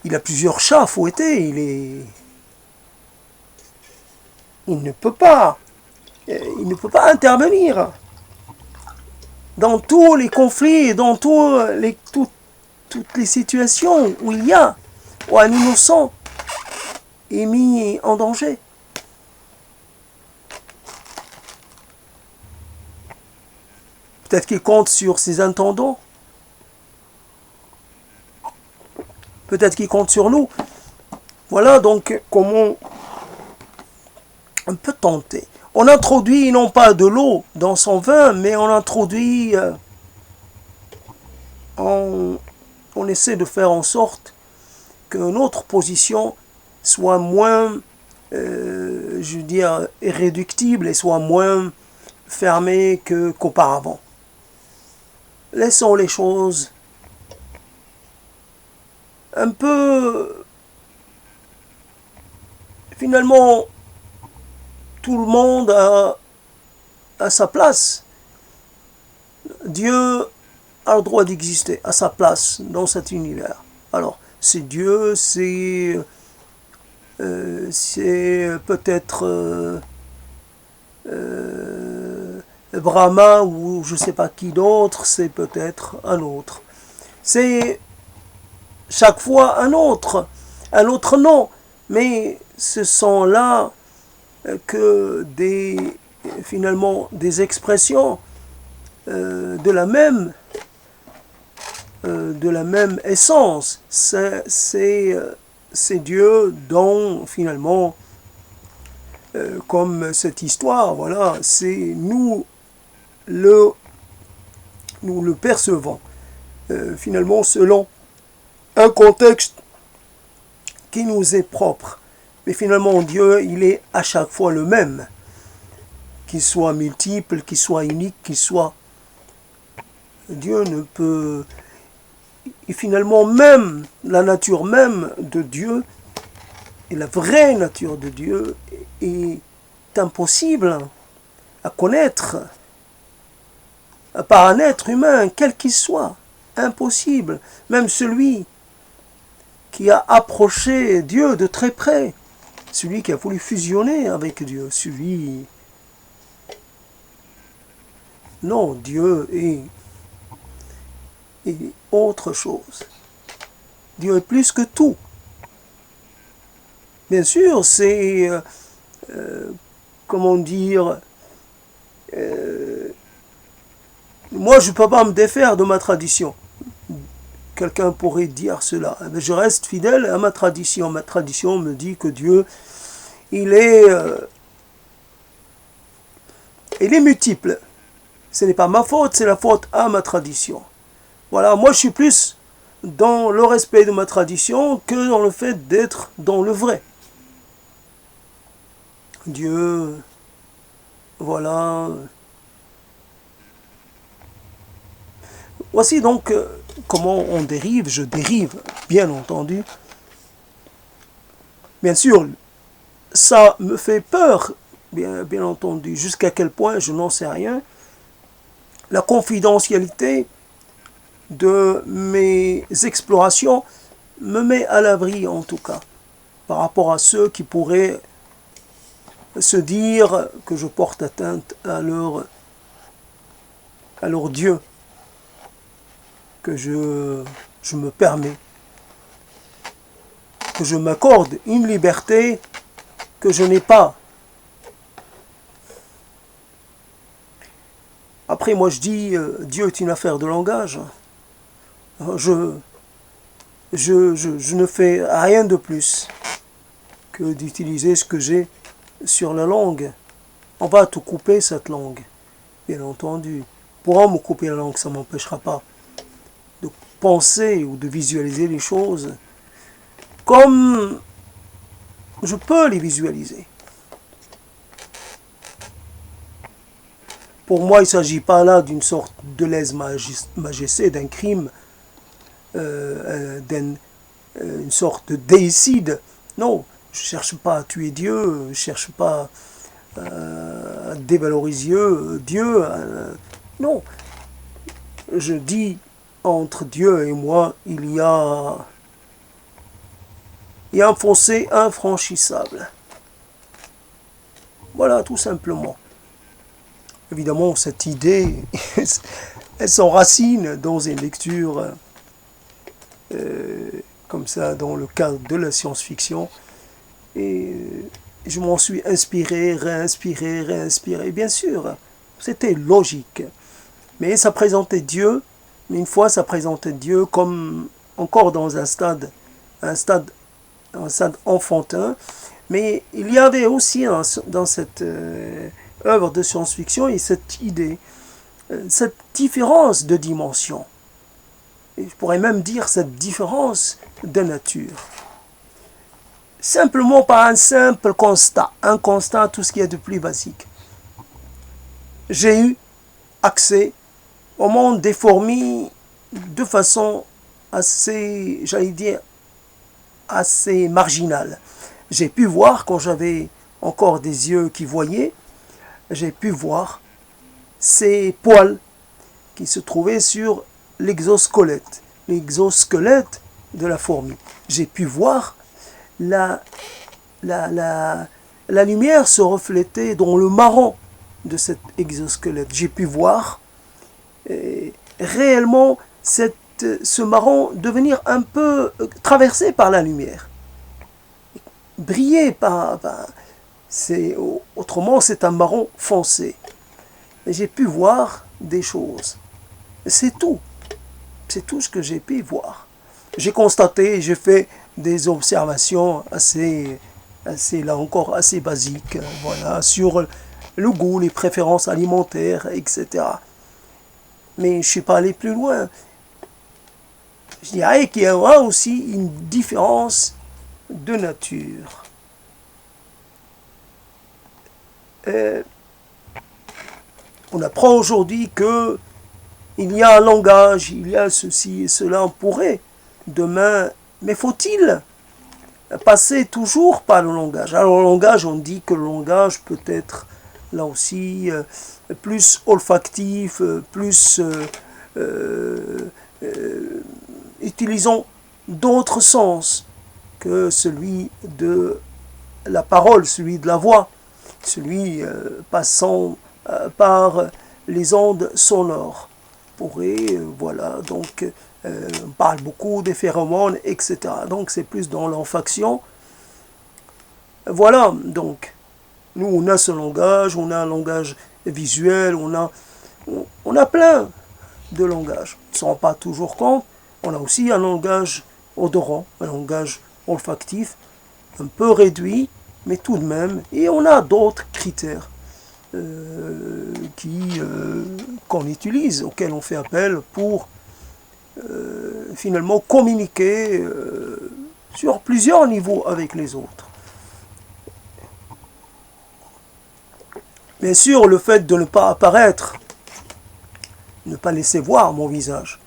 Il a plusieurs chats à fouetter, il ne peut pas intervenir dans tous les conflits, dans toutes les situations où il y a, où un innocent est mis en danger. Peut-être qu'il compte sur ses intendants. Peut-être qu'il compte sur nous. Voilà donc comment on peut tenter. On introduit non pas de l'eau dans son vin, mais on introduit, on essaie de faire en sorte que notre position soit moins, je veux dire, irréductible et soit moins fermée qu'auparavant. Laissons les choses un peu, finalement, tout le monde a sa place. Dieu a le droit d'exister à sa place dans cet univers. Alors, c'est Dieu, c'est peut-être Brahma ou je ne sais pas qui d'autre, c'est peut-être un autre. C'est chaque fois un autre nom, mais ce sont là que finalement des expressions de la même essence. C'est Dieu dont finalement comme cette histoire, voilà, c'est nous le percevons, finalement, selon un contexte qui nous est propre. Mais finalement, Dieu, il est à chaque fois le même, qu'il soit multiple, qu'il soit unique, qu'il soit... Dieu ne peut... Et finalement, même la nature même de Dieu, et la vraie nature de Dieu, est impossible à connaître par un être humain, quel qu'il soit. Impossible. Même celui qui a approché Dieu de très près, celui qui a voulu fusionner avec Dieu, celui... Non, Dieu est autre chose. Dieu est plus que tout. Bien sûr, c'est... comment dire... moi, je ne peux pas me défaire de ma tradition. Quelqu'un pourrait dire cela. Mais je reste fidèle à ma tradition. Ma tradition me dit que Dieu, il est multiple. Ce n'est pas ma faute, c'est la faute à ma tradition. Voilà, moi je suis plus dans le respect de ma tradition que dans le fait d'être dans le vrai. Dieu, voilà. Voici donc comment on dérive, je dérive, bien entendu. Bien sûr, ça me fait peur, bien entendu, jusqu'à quel point, je n'en sais rien. La confidentialité de mes explorations me met à l'abri, en tout cas, par rapport à ceux qui pourraient se dire que je porte atteinte à leur Dieu, que je me permets, que je m'accorde une liberté que je n'ai pas. Après, moi je dis, Dieu est une affaire de langage. Je ne fais rien de plus que d'utiliser ce que j'ai sur la langue. On va te couper cette langue, bien entendu. Pourra me couper la langue, ça ne m'empêchera pas de penser ou de visualiser les choses comme je peux les visualiser. Pour moi, il ne s'agit pas là d'une sorte de lèse-majesté, d'un crime, d'une sorte de déicide. Non, je ne cherche pas à tuer Dieu, je ne cherche pas à dévaloriser Dieu. Non, je dis entre Dieu et moi, il y a un fossé infranchissable. Voilà, tout simplement. Évidemment, cette idée, elle s'enracine dans une lecture comme ça, dans le cadre de la science-fiction. Et je m'en suis inspiré, réinspiré. Bien sûr, c'était logique. Mais ça présentait Dieu, mais une fois ça présentait Dieu comme encore dans un stade enfantin. Mais il y avait aussi dans cette œuvre de science-fiction et cette idée, cette différence de dimension. Et je pourrais même dire cette différence de nature. Simplement par un simple constat, tout ce qui est de plus basique. J'ai eu accès au monde des fourmis de façon assez, j'allais dire, assez marginale. J'ai pu voir, quand j'avais encore des yeux qui voyaient, j'ai pu voir ces poils qui se trouvaient sur l'exosquelette de la fourmi. J'ai pu voir la lumière se refléter dans le marron de cet exosquelette. J'ai pu voir réellement ce marron devenir un peu traversé par la lumière. Briller autrement c'est un marron foncé. Et j'ai pu voir des choses. C'est tout. C'est tout ce que j'ai pu voir. J'ai constaté, j'ai fait des observations assez c'est là encore assez basique, voilà, sur le goût, les préférences alimentaires, etc. Mais je ne suis pas allé plus loin. Je dirais qu'il y aura aussi une différence de nature. On apprend aujourd'hui que il y a un langage, il y a ceci et cela, on pourrait demain, mais faut-il passer toujours par le langage? Alors le langage, on dit que le langage peut être là aussi plus olfactif, plus utilisant d'autres sens que celui de la parole, celui de la voix, celui passant par les ondes sonores. Pourrait, voilà, donc on parle beaucoup des phéromones, etc. Donc c'est plus dans l'olfaction. Voilà, donc nous on a ce langage, on a un langage visuel, on a plein de langages. On ne s'en rend pas toujours compte. On a aussi un langage odorant, un langage olfactif, un peu réduit, mais tout de même. Et on a d'autres critères qu'on utilise, auxquels on fait appel pour finalement communiquer sur plusieurs niveaux avec les autres. Bien sûr, le fait de ne pas apparaître, ne pas laisser voir mon visage,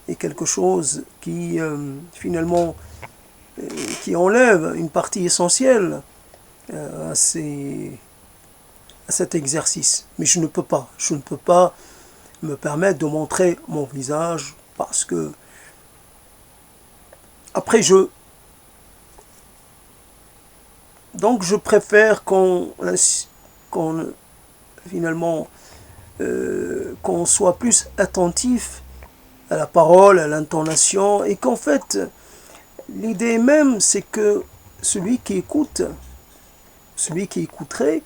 est quelque chose qui finalement qui enlève une partie essentielle à cet exercice. Mais je ne peux pas me permettre de montrer mon visage parce que après donc je préfère finalement qu'on soit plus attentif à la parole, à l'intonation, et qu'en fait l'idée même c'est que celui qui écouterait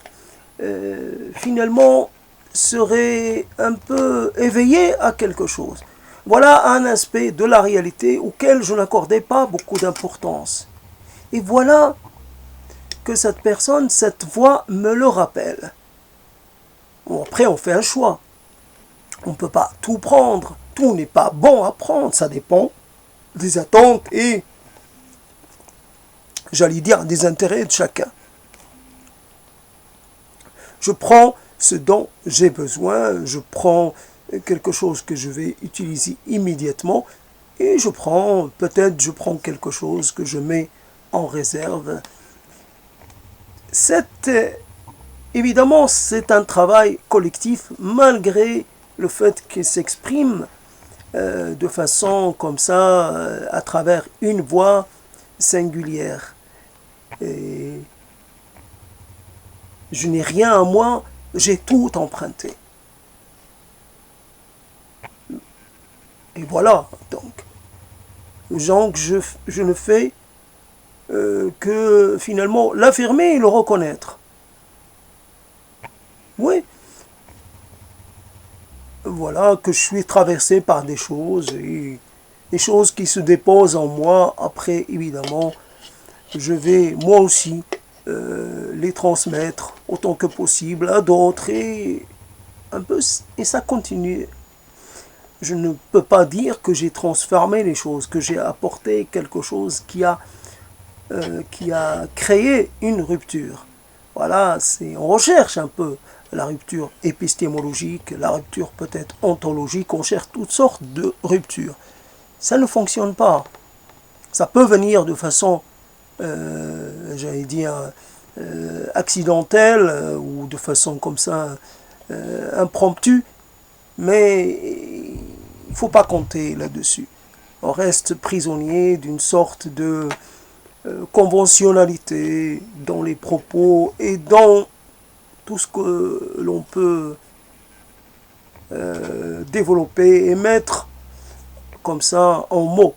finalement serait un peu éveillé à quelque chose. Voilà un aspect de la réalité auquel je n'accordais pas beaucoup d'importance. Et voilà que cette personne, cette voix me le rappelle. Bon, après, on fait un choix. On ne peut pas tout prendre. Tout n'est pas bon à prendre. Ça dépend des attentes et, j'allais dire, des intérêts de chacun. Je prends ce dont j'ai besoin, je prends quelque chose que je vais utiliser immédiatement et je prends quelque chose que je mets en réserve. Évidemment, c'est un travail collectif malgré le fait qu'il s'exprime de façon comme ça à travers une voix singulière. Et je n'ai rien à moi, j'ai tout emprunté. Et voilà, donc je ne fais que finalement l'affirmer et le reconnaître. Oui, voilà que je suis traversé par des choses, et des choses qui se déposent en moi. Après, évidemment, je vais moi aussi les transmettre autant que possible à d'autres, et ça continue. Je ne peux pas dire que j'ai transformé les choses, que j'ai apporté quelque chose qui a créé une rupture. Voilà, on recherche un peu la rupture épistémologique, la rupture peut-être ontologique, on cherche toutes sortes de ruptures. Ça ne fonctionne pas. Ça peut venir de façon, j'allais dire, accidentelle ou de façon comme ça, impromptue, mais il ne faut pas compter là-dessus. On reste prisonnier d'une sorte de conventionnalité dans les propos et dans tout ce que l'on peut développer et mettre comme ça en mots.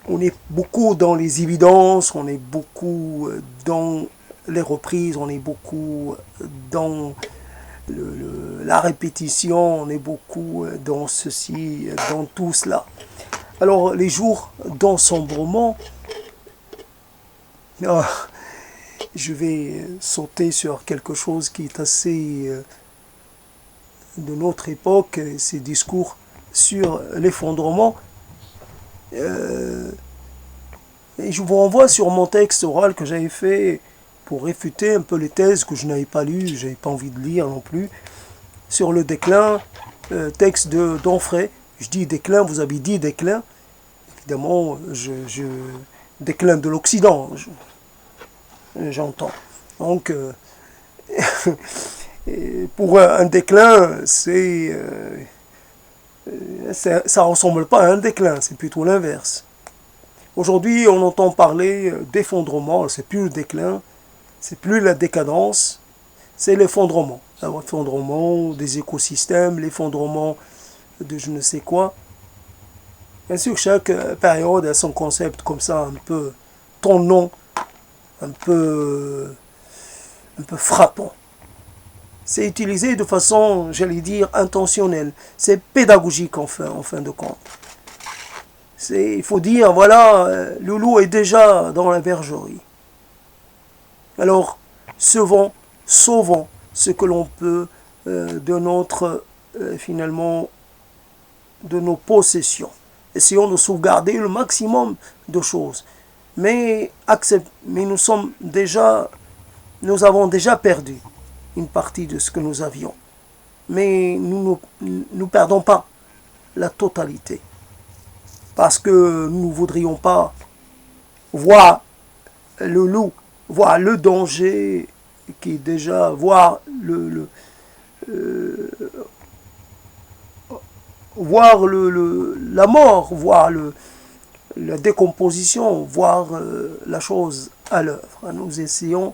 On est beaucoup dans les évidences, on est beaucoup dans les reprises, on est beaucoup dans la répétition, on est beaucoup dans ceci, dans tout cela. Alors les jours d'ensombrement, Ah, je vais sauter sur quelque chose qui est assez de notre époque, ces discours sur l'effondrement. Euh, et je vous renvoie sur mon texte oral que j'avais fait pour réfuter un peu les thèses que je n'avais pas lues, je n'avais pas envie de lire non plus, sur le déclin, texte de d'Onfray. Je dis déclin, vous avez dit déclin. Évidemment, je déclin de l'Occident, j'entends. Donc, pour un déclin, ça ressemble pas à un déclin, c'est plutôt l'inverse. Aujourd'hui, on entend parler d'effondrement, c'est plus le déclin, c'est plus la décadence, c'est l'effondrement. L'effondrement des écosystèmes, l'effondrement de je ne sais quoi. Bien sûr, chaque période a son concept comme ça, un peu tonnant, un peu, un peu frappant. C'est utilisé de façon, j'allais dire, intentionnelle. C'est pédagogique en fin de compte. Il faut dire, voilà, le loup est déjà dans la bergerie. Alors, sauvons ce que l'on peut de notre, finalement, de nos possessions. Essayons de sauvegarder le maximum de choses. Mais nous avons déjà perdu une partie de ce que nous avions. Mais nous ne perdons pas la totalité. Parce que nous ne voudrions pas voir le loup, voir le danger, qui est déjà, voir la mort, voir la décomposition, voir la chose à l'œuvre. Nous essayons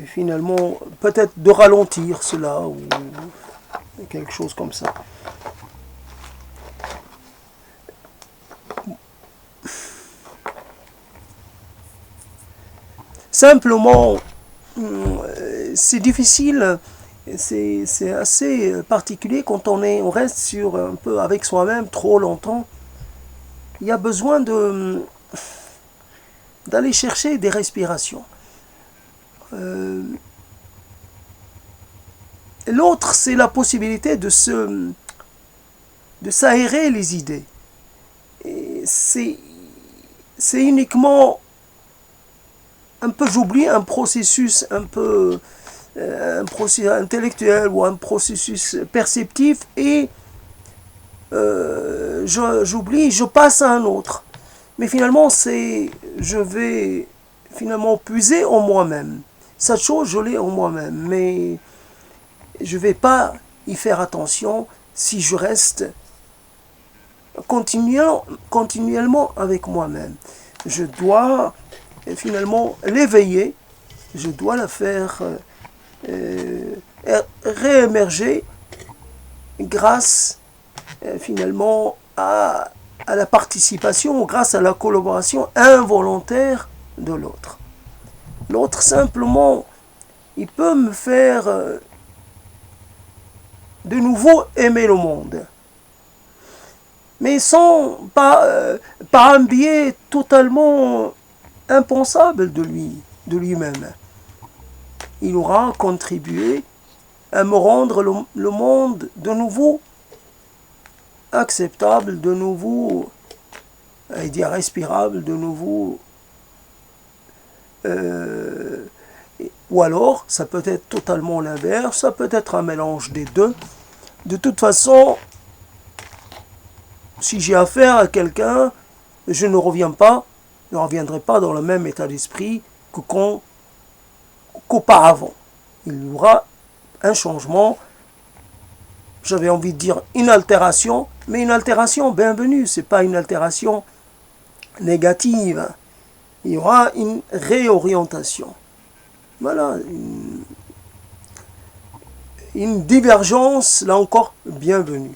finalement peut-être de ralentir cela ou quelque chose comme ça. Simplement, c'est difficile, c'est assez particulier quand on reste sur un peu avec soi-même trop longtemps. Il y a besoin d'aller chercher des respirations. L'autre, c'est la possibilité de s'aérer les idées. C'est uniquement un peu, j'oublie, un processus un peu un processus intellectuel ou un processus perceptif et j'oublie, je passe à un autre. Mais finalement, je vais finalement puiser en moi-même. Cette chose, je l'ai en moi-même, mais je ne vais pas y faire attention si je reste continuellement avec moi-même. Je dois finalement l'éveiller, je dois la faire réémerger grâce finalement à la participation, grâce à la collaboration involontaire de l'autre. L'autre simplement, il peut me faire de nouveau aimer le monde, mais par un biais totalement impensable de lui-même. Il aura contribué à me rendre le monde de nouveau acceptable, de nouveau, respirable, de nouveau. Ou alors, ça peut être totalement l'inverse, ça peut être un mélange des deux. De toute façon, si j'ai affaire à quelqu'un, je ne reviendrai pas dans le même état d'esprit qu'auparavant. Il y aura un changement, j'avais envie de dire une altération, mais une altération bienvenue, ce n'est pas une altération négative. Il y aura une réorientation. Voilà, une divergence, là encore, bienvenue.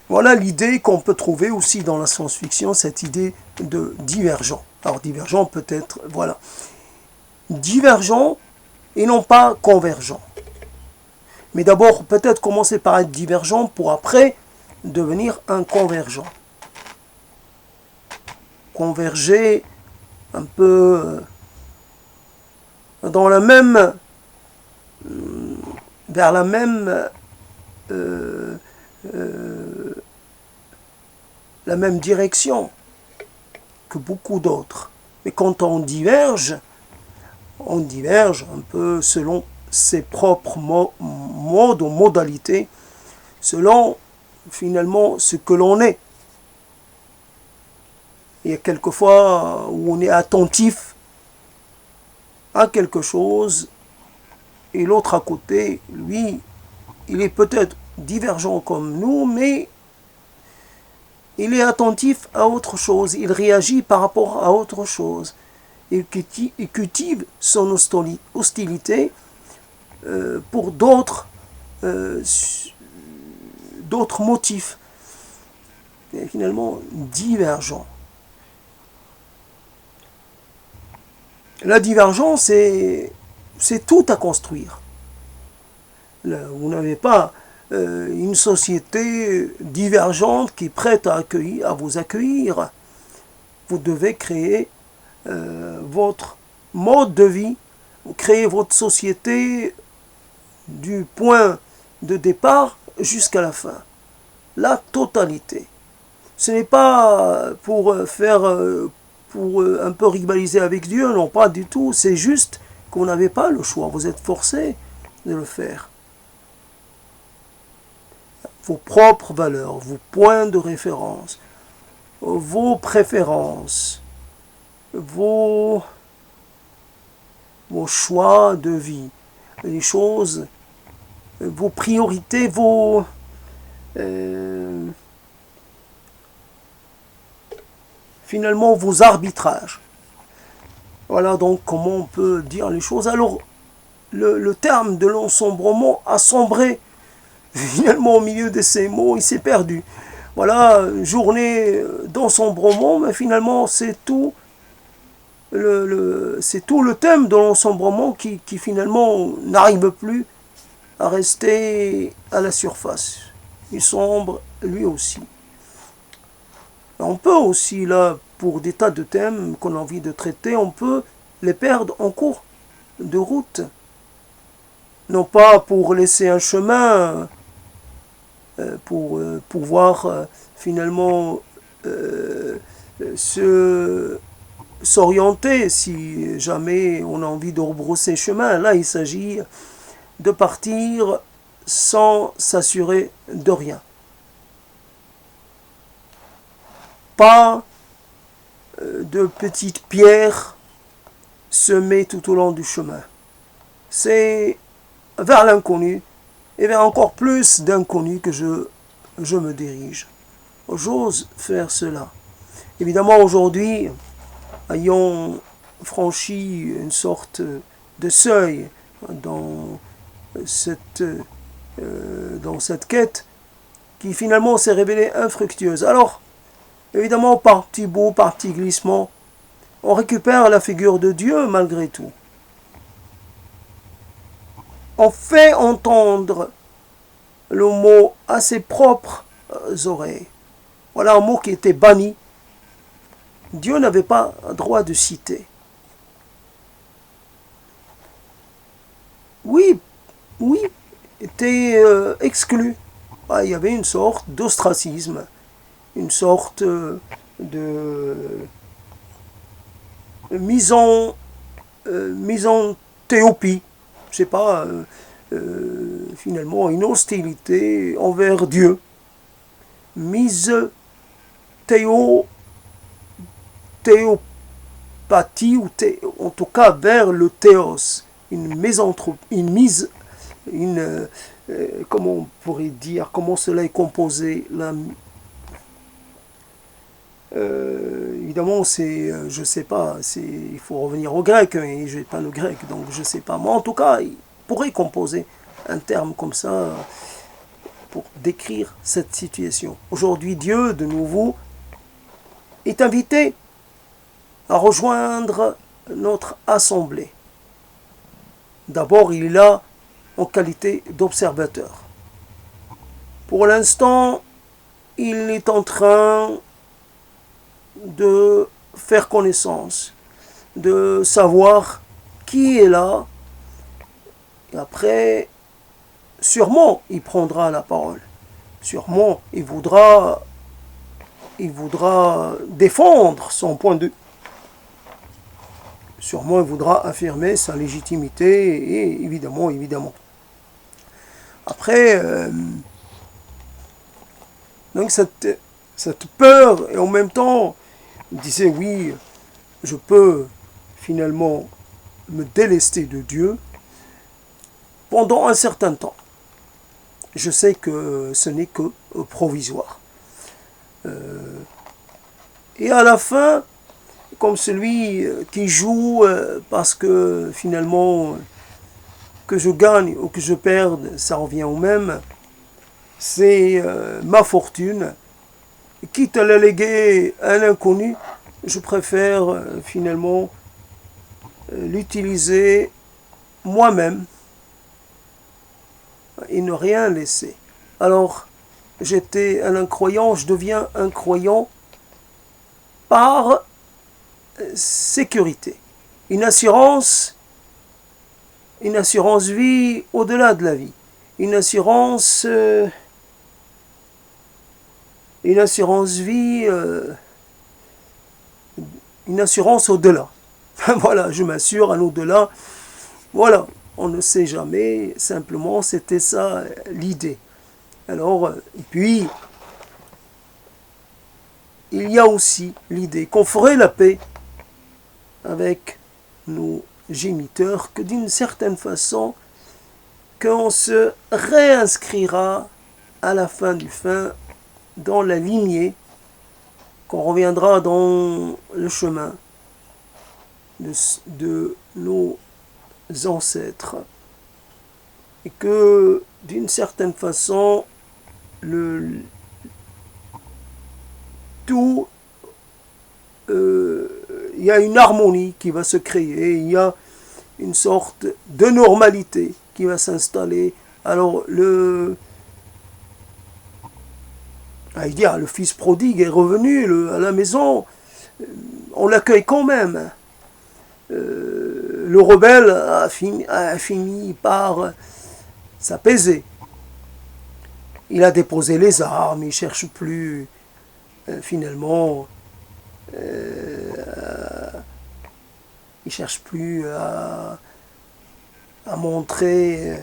Voilà l'idée qu'on peut trouver aussi dans la science-fiction, cette idée de divergent. Alors divergent peut-être, voilà. Divergent et non pas convergent. Mais d'abord, peut-être commencer par être divergent pour après devenir un convergent. converger un peu dans la même, vers la même, euh, la même direction que beaucoup d'autres. Mais quand on diverge un peu selon ses propres modes ou modalités, selon finalement ce que l'on est. Il y a quelquefois où on est attentif à quelque chose et l'autre à côté, lui, il est peut-être divergent comme nous, mais il est attentif à autre chose, il réagit par rapport à autre chose. Il cultive son hostilité pour d'autres motifs, et finalement divergents. La divergence, c'est tout à construire. Là, vous n'avez pas une société divergente qui est prête à vous accueillir. Vous devez créer votre mode de vie, créer votre société du point de départ jusqu'à la fin. La totalité. Ce n'est pas pour faire, pour un peu rivaliser avec Dieu, non, pas du tout. C'est juste que vous n'avez pas le choix, vous êtes forcé de le faire. Vos propres valeurs, vos points de référence, vos préférences, vos choix de vie, les choses, vos priorités, finalement vos arbitrages. Voilà donc comment on peut dire les choses. Alors, le terme de l'ensombrement a sombré. Finalement, au milieu de ces mots, il s'est perdu. Voilà, journée d'ensombrement, mais finalement, c'est tout le thème de l'ensombrement qui finalement n'arrive plus à rester à la surface. Il sombre lui aussi. On peut aussi, là, pour des tas de thèmes qu'on a envie de traiter, on peut les perdre en cours de route. Non pas pour laisser un chemin, pour pouvoir finalement s'orienter si jamais on a envie de rebrousser chemin. Là, il s'agit de partir sans s'assurer de rien. Pas de petites pierres semées tout au long du chemin. C'est vers l'inconnu et vers encore plus d'inconnu que je me dirige. J'ose faire cela. Évidemment, aujourd'hui, ayant franchi une sorte de seuil dans cette quête qui finalement s'est révélée infructueuse. Alors, évidemment, par petits bouts, par petits glissements, on récupère la figure de Dieu malgré tout. On fait entendre le mot à ses propres oreilles. Voilà un mot qui était banni. Dieu n'avait pas droit de citer. Oui, était exclu. Ah, il y avait une sorte d'ostracisme, une sorte de mise en théopie. Je sais pas, finalement, une hostilité envers Dieu. Mise théopathie, ou en tout cas vers le théos. Comment on pourrait dire, comment cela est composé, évidemment, je sais pas, il faut revenir au grec, et je n'ai pas le grec, donc je sais pas. Mais en tout cas, il pourrait composer un terme comme ça pour décrire cette situation. Aujourd'hui, Dieu, de nouveau, est invité à rejoindre notre assemblée. D'abord, il est là en qualité d'observateur. Pour l'instant, il est en train de faire connaissance, de savoir qui est là. Et après, sûrement, il prendra la parole. Sûrement, il voudra défendre son point de vue. Sûrement, il voudra affirmer sa légitimité, et évidemment. Après, donc cette peur, et en même temps, il disait oui, je peux finalement me délester de Dieu pendant un certain temps. Je sais que ce n'est que provisoire. Et à la fin, comme celui qui joue parce que finalement, que je gagne ou que je perde, ça revient au même, c'est ma fortune. Quitte à la léguer à un inconnu, je préfère finalement l'utiliser moi-même et ne rien laisser. Alors, j'étais un incroyant, je deviens un croyant par sécurité. Une assurance vie au-delà de la vie. Une assurance vie, une assurance au-delà. Voilà, je m'assure un au-delà. Voilà, on ne sait jamais, simplement c'était ça l'idée. Alors, et puis, il y a aussi l'idée qu'on ferait la paix avec nos géniteurs, que d'une certaine façon, qu'on se réinscrira à la fin du fin dans la lignée, qu'on reviendra dans le chemin de nos ancêtres, et que d'une certaine façon, tout, il y a une harmonie qui va se créer, il y a une sorte de normalité qui va s'installer. Alors le fils prodigue est revenu à la maison, on l'accueille quand même. Le rebelle a fini par s'apaiser. Il a déposé les armes, il ne cherche plus finalement, il cherche plus à montrer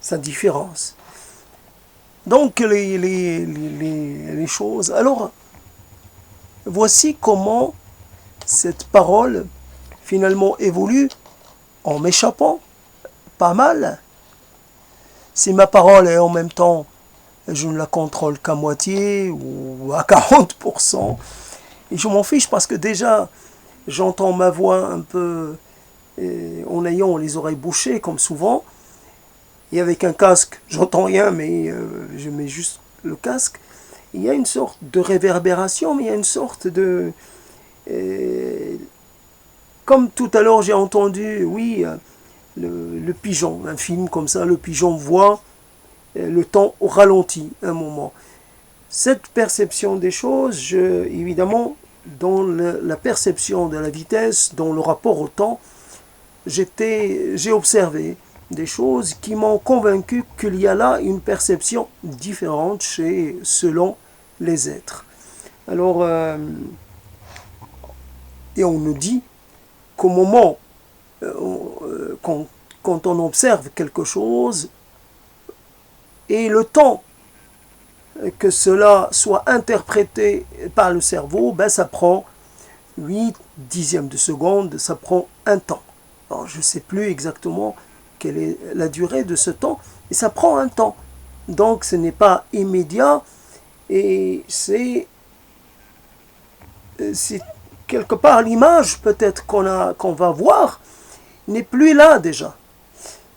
sa différence. Donc les choses. Alors, voici comment cette parole finalement évolue en m'échappant pas mal. Si ma parole est en même temps, je ne la contrôle qu'à moitié ou à 40%, et je m'en fiche parce que déjà j'entends ma voix un peu en ayant les oreilles bouchées comme souvent, et avec un casque, j'entends rien, mais je mets juste le casque. Il y a une sorte de réverbération, mais il y a une sorte de... comme tout à l'heure j'ai entendu, oui, le pigeon, un film comme ça, le pigeon voit le temps au ralenti un moment. Cette perception des choses, évidemment, dans la perception de la vitesse, dans le rapport au temps, j'ai observé des choses qui m'ont convaincu qu'il y a là une perception différente selon les êtres. Alors, et on nous dit qu'au moment, quand on observe quelque chose, et le temps que cela soit interprété par le cerveau, ben ça prend 8 dixièmes de seconde, ça prend un temps. Alors, je ne sais plus exactement quelle est la durée de ce temps, et ça prend un temps. Donc ce n'est pas immédiat, et c'est quelque part l'image peut-être qu'on va voir n'est plus là déjà.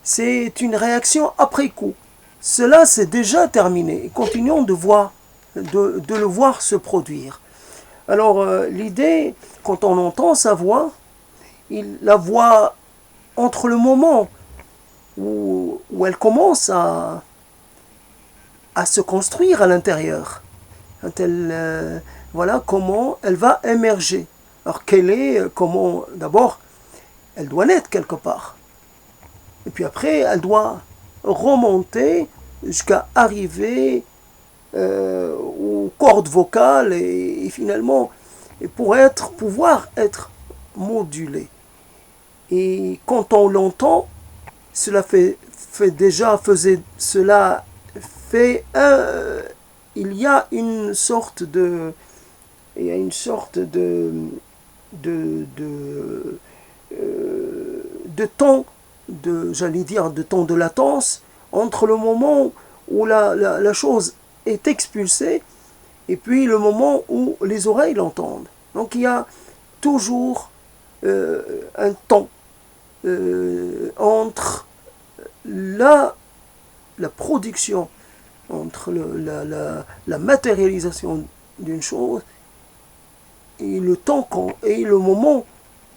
C'est une réaction après coup. Cela c'est déjà terminé, et continuons de le voir se produire. Alors l'idée, quand on entend sa voix, la voix entre le moment où elle commence à se construire à l'intérieur. Quand elle voilà comment elle va émerger. Alors comment, d'abord, elle doit naître quelque part. Et puis après, elle doit remonter jusqu'à arriver aux cordes vocales et finalement pouvoir être modulée. Et quand on l'entend, cela fait il y a une sorte de de temps, de temps de latence entre le moment où la chose est expulsée et puis le moment où les oreilles l'entendent. Donc il y a toujours un temps entre la production, entre la matérialisation d'une chose et et le moment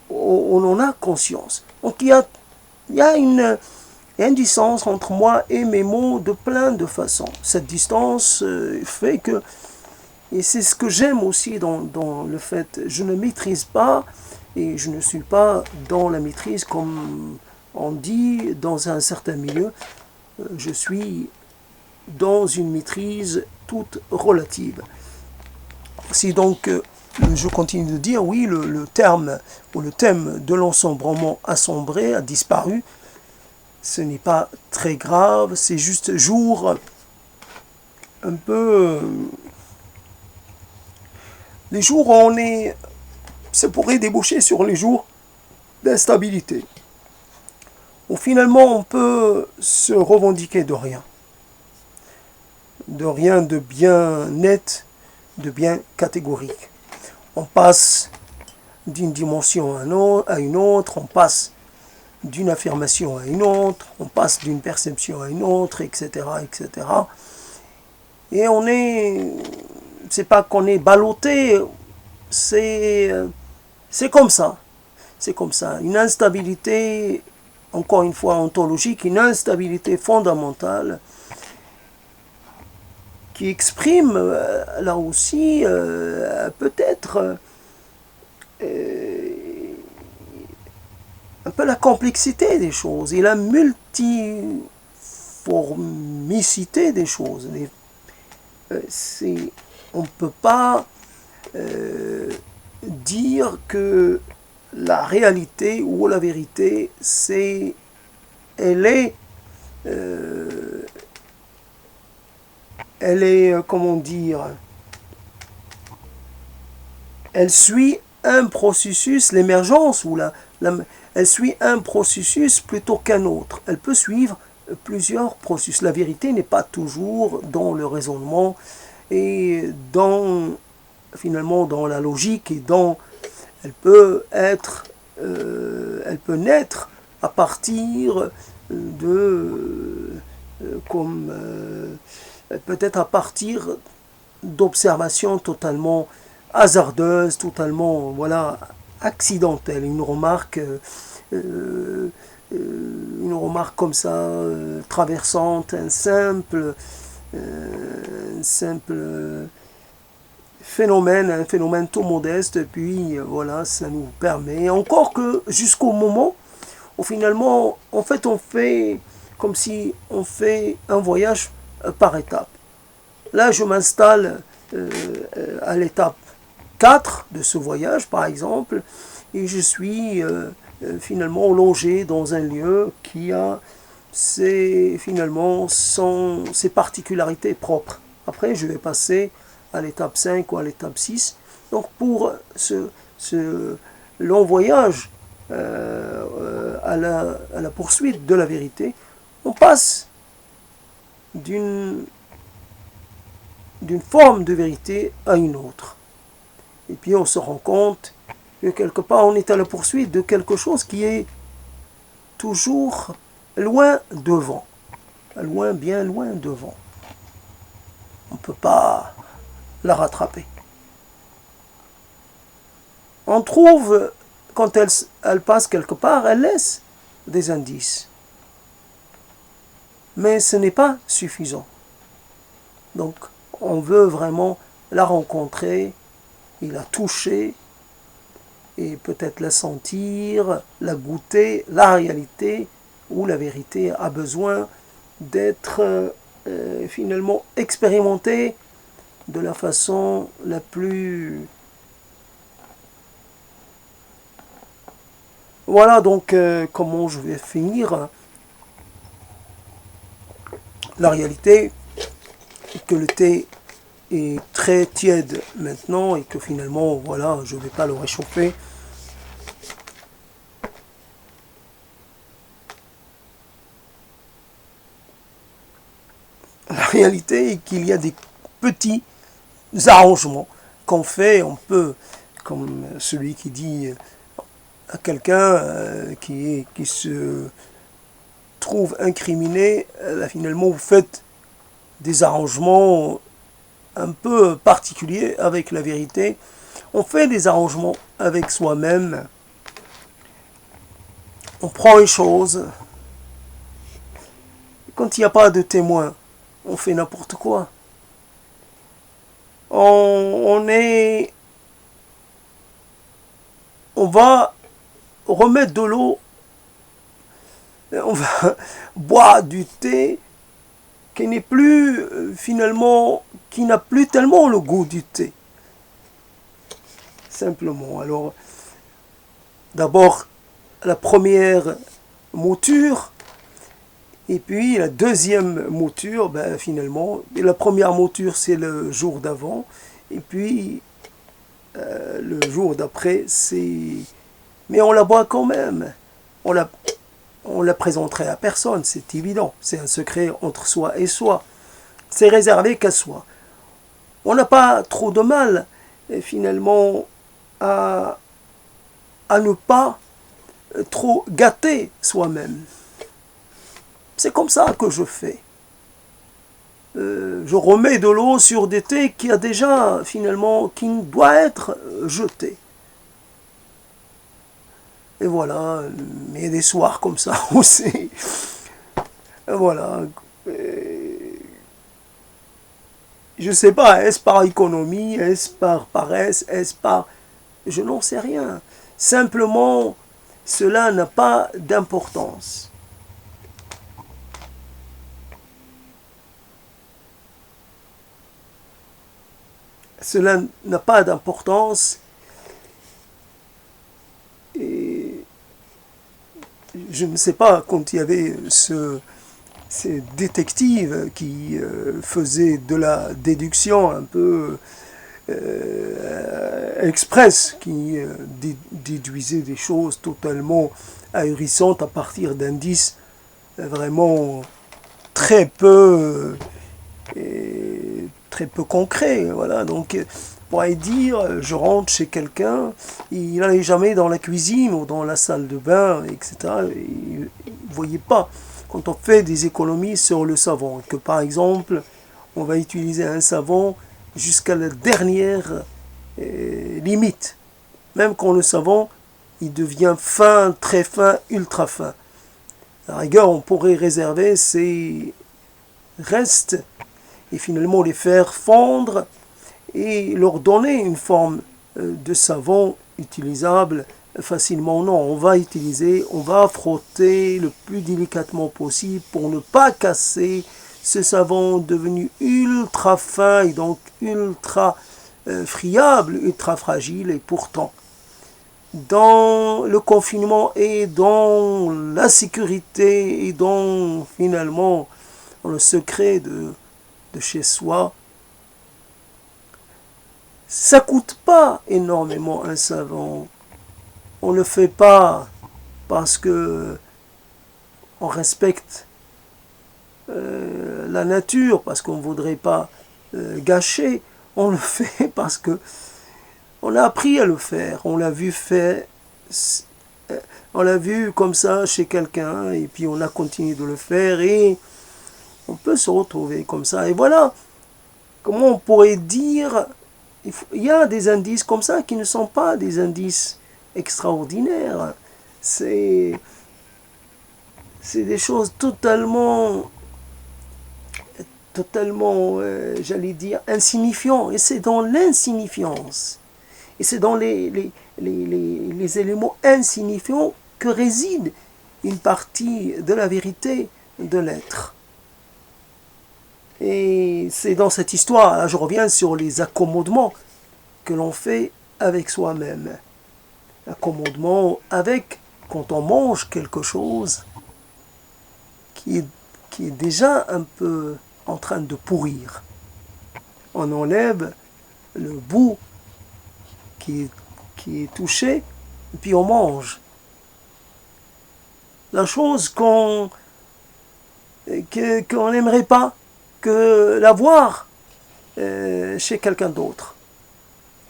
où on en a conscience. Donc il y a une distance entre moi et mes mots de plein de façons. Cette distance fait que, et c'est ce que j'aime aussi dans le fait, je ne maîtrise pas et je ne suis pas dans la maîtrise comme on dit dans un certain milieu. Je suis dans une maîtrise toute relative. Si donc je continue de dire, oui, le terme ou le thème de l'ensombrement assombré a disparu. Ce n'est pas très grave, c'est juste jour un peu... les jours où ça pourrait déboucher sur les jours d'instabilité. Où finalement on peut se revendiquer de rien. De rien de bien net, de bien catégorique. On passe d'une dimension à une autre, on passe d'une affirmation à une autre, on passe d'une perception à une autre, etc., etc. Et c'est pas qu'on est ballotté, c'est comme ça. C'est comme ça. Une instabilité, encore une fois ontologique, une instabilité fondamentale qui exprime là aussi peut-être un peu la complexité des choses et la multiformicité des choses. On ne peut pas dire que la réalité ou la vérité, comment dire, elle suit un processus, l'émergence, elle suit un processus plutôt qu'un autre. Elle peut suivre plusieurs processus. La vérité n'est pas toujours dans le raisonnement et finalement dans la logique et elle peut naître à partir peut-être à partir d'observations totalement hasardeuses, totalement accidentelles. Une remarque comme ça, traversante, un simple un phénomène tout modeste, puis voilà, ça nous permet, encore que jusqu'au moment où finalement, en fait, on fait comme si on fait un voyage par étapes. Là, je m'installe à l'étape 4 de ce voyage, par exemple, et je suis finalement logé dans un lieu qui a ses particularités propres. Après, je vais passer à l'étape 5 ou à l'étape 6. Donc, pour ce long voyage à la poursuite de la vérité, on passe d'une forme de vérité à une autre. Et puis on se rend compte que quelque part on est à la poursuite de quelque chose qui est toujours loin devant. Bien loin devant. On ne peut pas la rattraper. On trouve, quand elle passe quelque part, elle laisse des indices. Mais ce n'est pas suffisant. Donc, on veut vraiment la rencontrer et la toucher, et peut-être la sentir, la goûter, la réalité ou la vérité a besoin d'être finalement expérimentée de la façon la plus... Voilà donc comment je vais finir. La réalité est que le thé est très tiède maintenant et que finalement, voilà, je ne vais pas le réchauffer. La réalité est qu'il y a des petits arrangements qu'on fait. On peut, comme celui qui dit à quelqu'un qui se trouve incriminé, finalement vous faites des arrangements un peu particuliers avec la vérité. On fait des arrangements avec soi-même. On prend une chose. Quand il n'y a pas de témoin, on fait n'importe quoi. On va remettre de l'eau, on va boire du thé qui n'est plus finalement, qui n'a plus tellement le goût du thé. Simplement. Alors, d'abord, la première mouture, et puis la deuxième mouture, ben, finalement, la première mouture c'est le jour d'avant, et puis le jour d'après c'est... Mais on la boit quand même. On la présenterait à personne, c'est évident. C'est un secret entre soi et soi. C'est réservé qu'à soi. On n'a pas trop de mal, finalement, à ne pas trop gâter soi-même. C'est comme ça que je fais. Je remets de l'eau sur des thés qui a déjà, finalement, qui doit être jeté. Et voilà, mais il y a des soirs comme ça aussi. Voilà. Je sais pas, est-ce par économie, est-ce par paresse, est-ce par... Je n'en sais rien. Simplement, cela n'a pas d'importance. Cela n'a pas d'importance. Et je ne sais pas, quand il y avait ces détectives qui faisaient de la déduction un peu express, qui déduisaient des choses totalement ahurissantes à partir d'indices vraiment très peu concrets. Voilà, donc on pourrait dire, je rentre chez quelqu'un, il n'allait jamais dans la cuisine ou dans la salle de bain, etc. Il ne voyait pas. Quand on fait des économies sur le savon, que par exemple, on va utiliser un savon jusqu'à la dernière limite. Même quand le savon, il devient fin, très fin, ultra fin. À la rigueur, on pourrait réserver ces restes et finalement les faire fondre et leur donner une forme de savon utilisable facilement. Non, on va frotter le plus délicatement possible pour ne pas casser ce savon devenu ultra fin et donc ultra friable, ultra fragile. Et pourtant, dans le confinement et dans la sécurité et dans finalement dans le secret de chez soi, ça coûte pas énormément un savon. On ne le fait pas parce que on respecte la nature, parce qu'on ne voudrait pas gâcher. On le fait parce que on a appris à le faire. On l'a vu faire, on l'a vu comme ça chez quelqu'un et puis on a continué de le faire et on peut se retrouver comme ça. Et voilà, comment on pourrait dire, il y a des indices comme ça qui ne sont pas des indices extraordinaires. C'est des choses totalement, j'allais dire, insignifiantes. Et c'est dans l'insignifiance Et c'est dans les éléments insignifiants que réside une partie de la vérité de l'être. Et c'est dans cette histoire, là je reviens sur les accommodements que l'on fait avec soi-même. Accommodement avec, quand on mange quelque chose qui est déjà un peu en train de pourrir. On enlève le bout qui est touché, et puis on mange. La chose qu'on n'aimerait pas que la voir chez quelqu'un d'autre.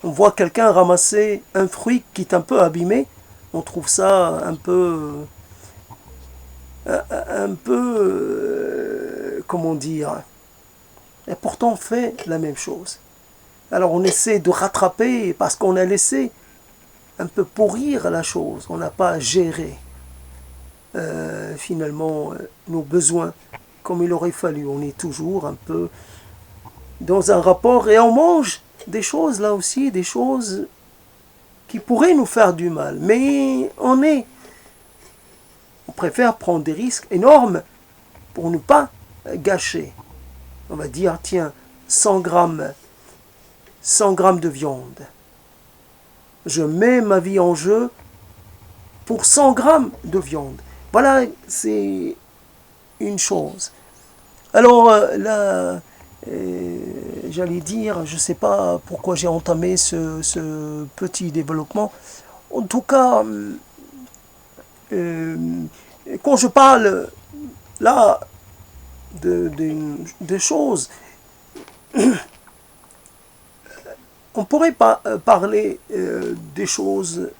On voit quelqu'un ramasser un fruit qui est un peu abîmé, on trouve ça comment dire, et pourtant on fait la même chose. Alors on essaie de rattraper parce qu'on a laissé un peu pourrir la chose, on n'a pas géré finalement nos besoins comme il aurait fallu. On est toujours un peu dans un rapport et on mange des choses là aussi, des choses qui pourraient nous faire du mal. Mais on préfère prendre des risques énormes pour ne pas gâcher. On va dire, tiens, 100 grammes de viande. Je mets ma vie en jeu pour 100 grammes de viande. Voilà, c'est une chose. Alors là, j'allais dire, je ne sais pas pourquoi j'ai entamé ce petit développement. En tout cas, quand je parle là de choses, on pourrait parler des choses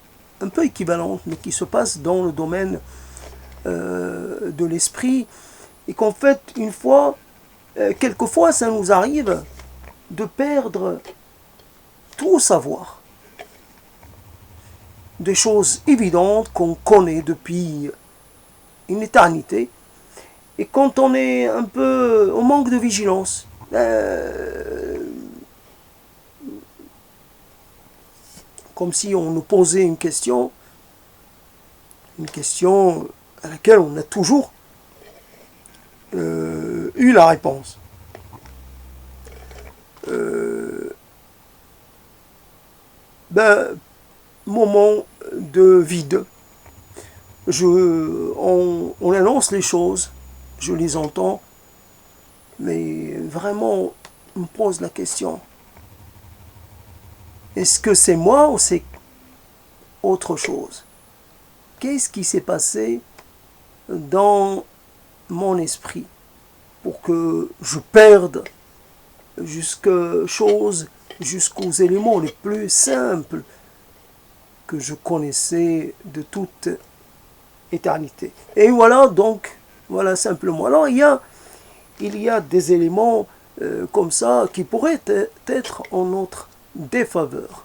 un peu équivalentes, mais qui se passent dans le domaine de l'esprit, et qu'en fait, quelquefois, ça nous arrive de perdre tout savoir. Des choses évidentes qu'on connaît depuis une éternité, et quand on est un peu au manque de vigilance, comme si on nous posait une question à laquelle on a toujours eu la réponse. Moment de vide. On annonce les choses, je les entends, mais vraiment, on me pose la question. Est-ce que c'est moi ou c'est autre chose? Qu'est-ce qui s'est passé dans mon esprit pour que je perde jusqu'aux éléments les plus simples que je connaissais de toute éternité. Et voilà donc, voilà simplement. Alors il y a des éléments comme ça qui pourraient être en notre défaveur,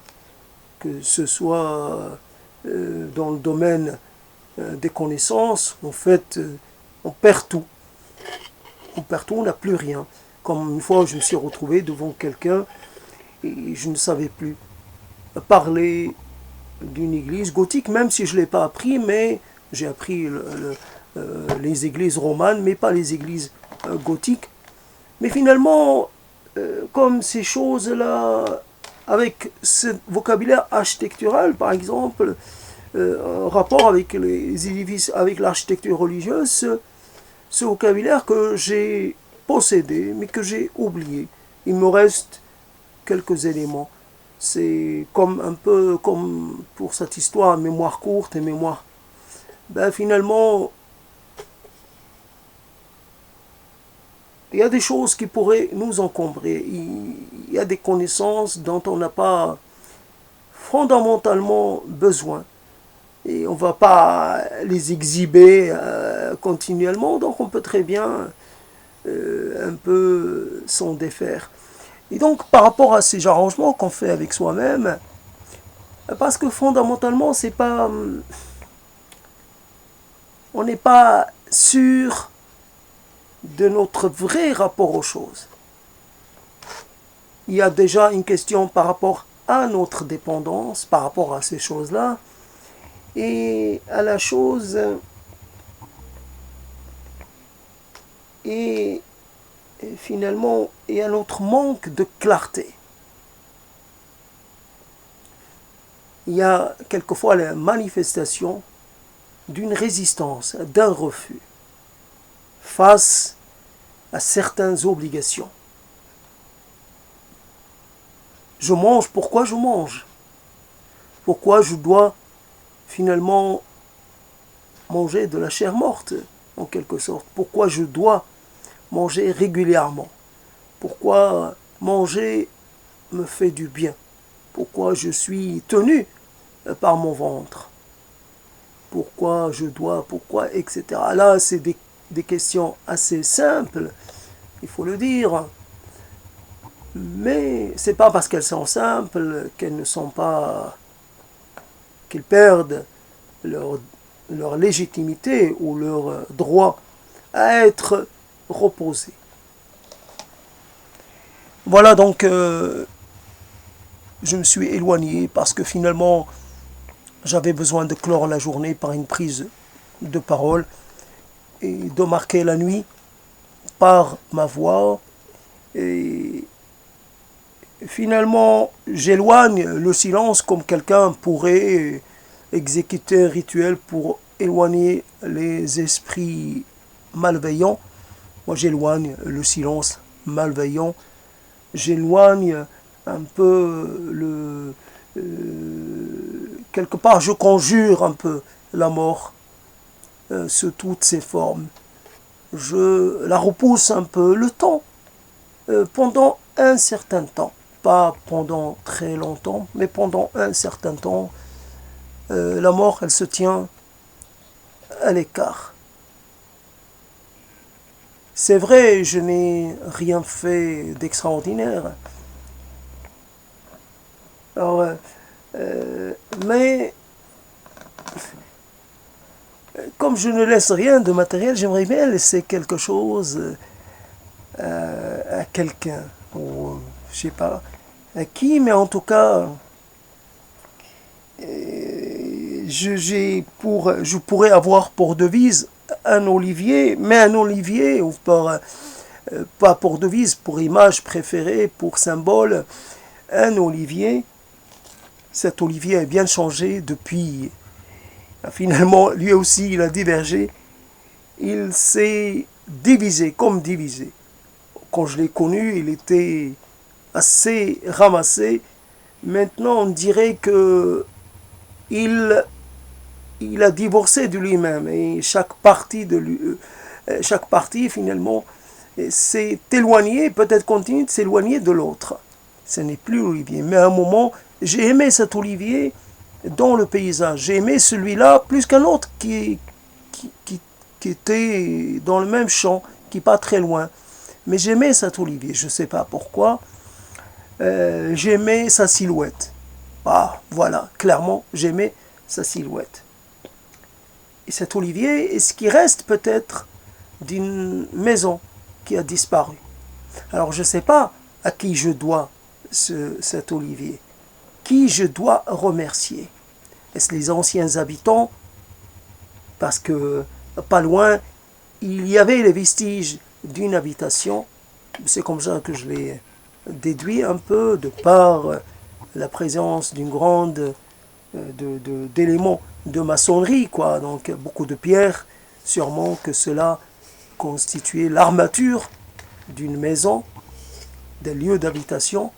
que ce soit dans le domaine des connaissances. En fait, on perd tout. On perd tout, on n'a plus rien. Comme une fois, je me suis retrouvé devant quelqu'un et je ne savais plus parler d'une église gothique, même si je ne l'ai pas appris, mais j'ai appris les églises romanes, mais pas les églises gothiques. Mais finalement, comme ces choses-là, avec ce vocabulaire architectural, par exemple, en rapport avec les édifices, avec l'architecture religieuse, ce vocabulaire que j'ai possédé, mais que j'ai oublié. Il me reste quelques éléments. C'est un peu comme pour cette histoire, mémoire courte et mémoire. Finalement, il y a des choses qui pourraient nous encombrer. Il y a des connaissances dont on n'a pas fondamentalement besoin. Et on ne va pas les exhiber continuellement, donc on peut très bien un peu s'en défaire. Et donc par rapport à ces arrangements qu'on fait avec soi-même, parce que fondamentalement on n'est pas sûr de notre vrai rapport aux choses. Il y a déjà une question par rapport à notre dépendance par rapport à ces choses-là et à la chose et finalement et à notre manque de clarté. Il y a quelquefois la manifestation d'une résistance, d'un refus face à certaines obligations. Je mange, pourquoi je mange? Pourquoi je dois finalement manger de la chair morte, en quelque sorte? Pourquoi je dois manger régulièrement? Pourquoi manger me fait du bien? Pourquoi je suis tenu par mon ventre? Pourquoi je dois, pourquoi, etc. Là, c'est des questions assez simples, il faut le dire. Mais c'est pas parce qu'elles sont simples qu'elles ne sont pas, qu'elles perdent leur légitimité ou leur droit à être reposées. Voilà donc, je me suis éloigné parce que finalement, j'avais besoin de clore la journée par une prise de parole et de marquer la nuit par ma voix. Et finalement, j'éloigne le silence comme quelqu'un pourrait exécuter un rituel pour éloigner les esprits malveillants. Moi, j'éloigne le silence malveillant. J'éloigne un peu quelque part, je conjure un peu la mort sous toutes ses formes. Je la repousse un peu le temps, pendant un certain temps. Pas pendant très longtemps, mais pendant un certain temps. La mort, elle se tient à l'écart. C'est vrai, je n'ai rien fait d'extraordinaire. Alors, mais comme je ne laisse rien de matériel, j'aimerais bien laisser quelque chose à quelqu'un, ou je sais pas à qui, mais en tout cas, je pourrais avoir pour devise un olivier, mais un olivier, ou pas pour devise, pour image préférée, pour symbole, un olivier. Cet olivier a bien changé depuis. Finalement, lui aussi, il a divergé. Il s'est divisé, comme divisé. Quand je l'ai connu, il était assez ramassé. Maintenant, on dirait que il a divorcé de lui-même et chaque partie finalement s'est éloignée, peut-être continue de s'éloigner de l'autre. Ce n'est plus Olivier. Mais à un moment, j'ai aimé cet Olivier dans le paysage. J'ai aimé celui-là plus qu'un autre qui était dans le même champ, qui pas très loin. Mais j'aimais cet Olivier, je ne sais pas pourquoi. J'aimais sa silhouette. Ah, voilà, clairement, j'aimais sa silhouette. Et cet olivier est ce qui reste peut-être d'une maison qui a disparu. Alors je ne sais pas à qui je dois cet olivier, qui je dois remercier. Est-ce les anciens habitants? Parce que pas loin, il y avait les vestiges d'une habitation. C'est comme ça que je l'ai déduit un peu, de par la présence d'une grande d'éléments de maçonnerie, quoi. Donc beaucoup de pierres, sûrement que cela constituait l'armature d'une maison, des lieux d'habitation.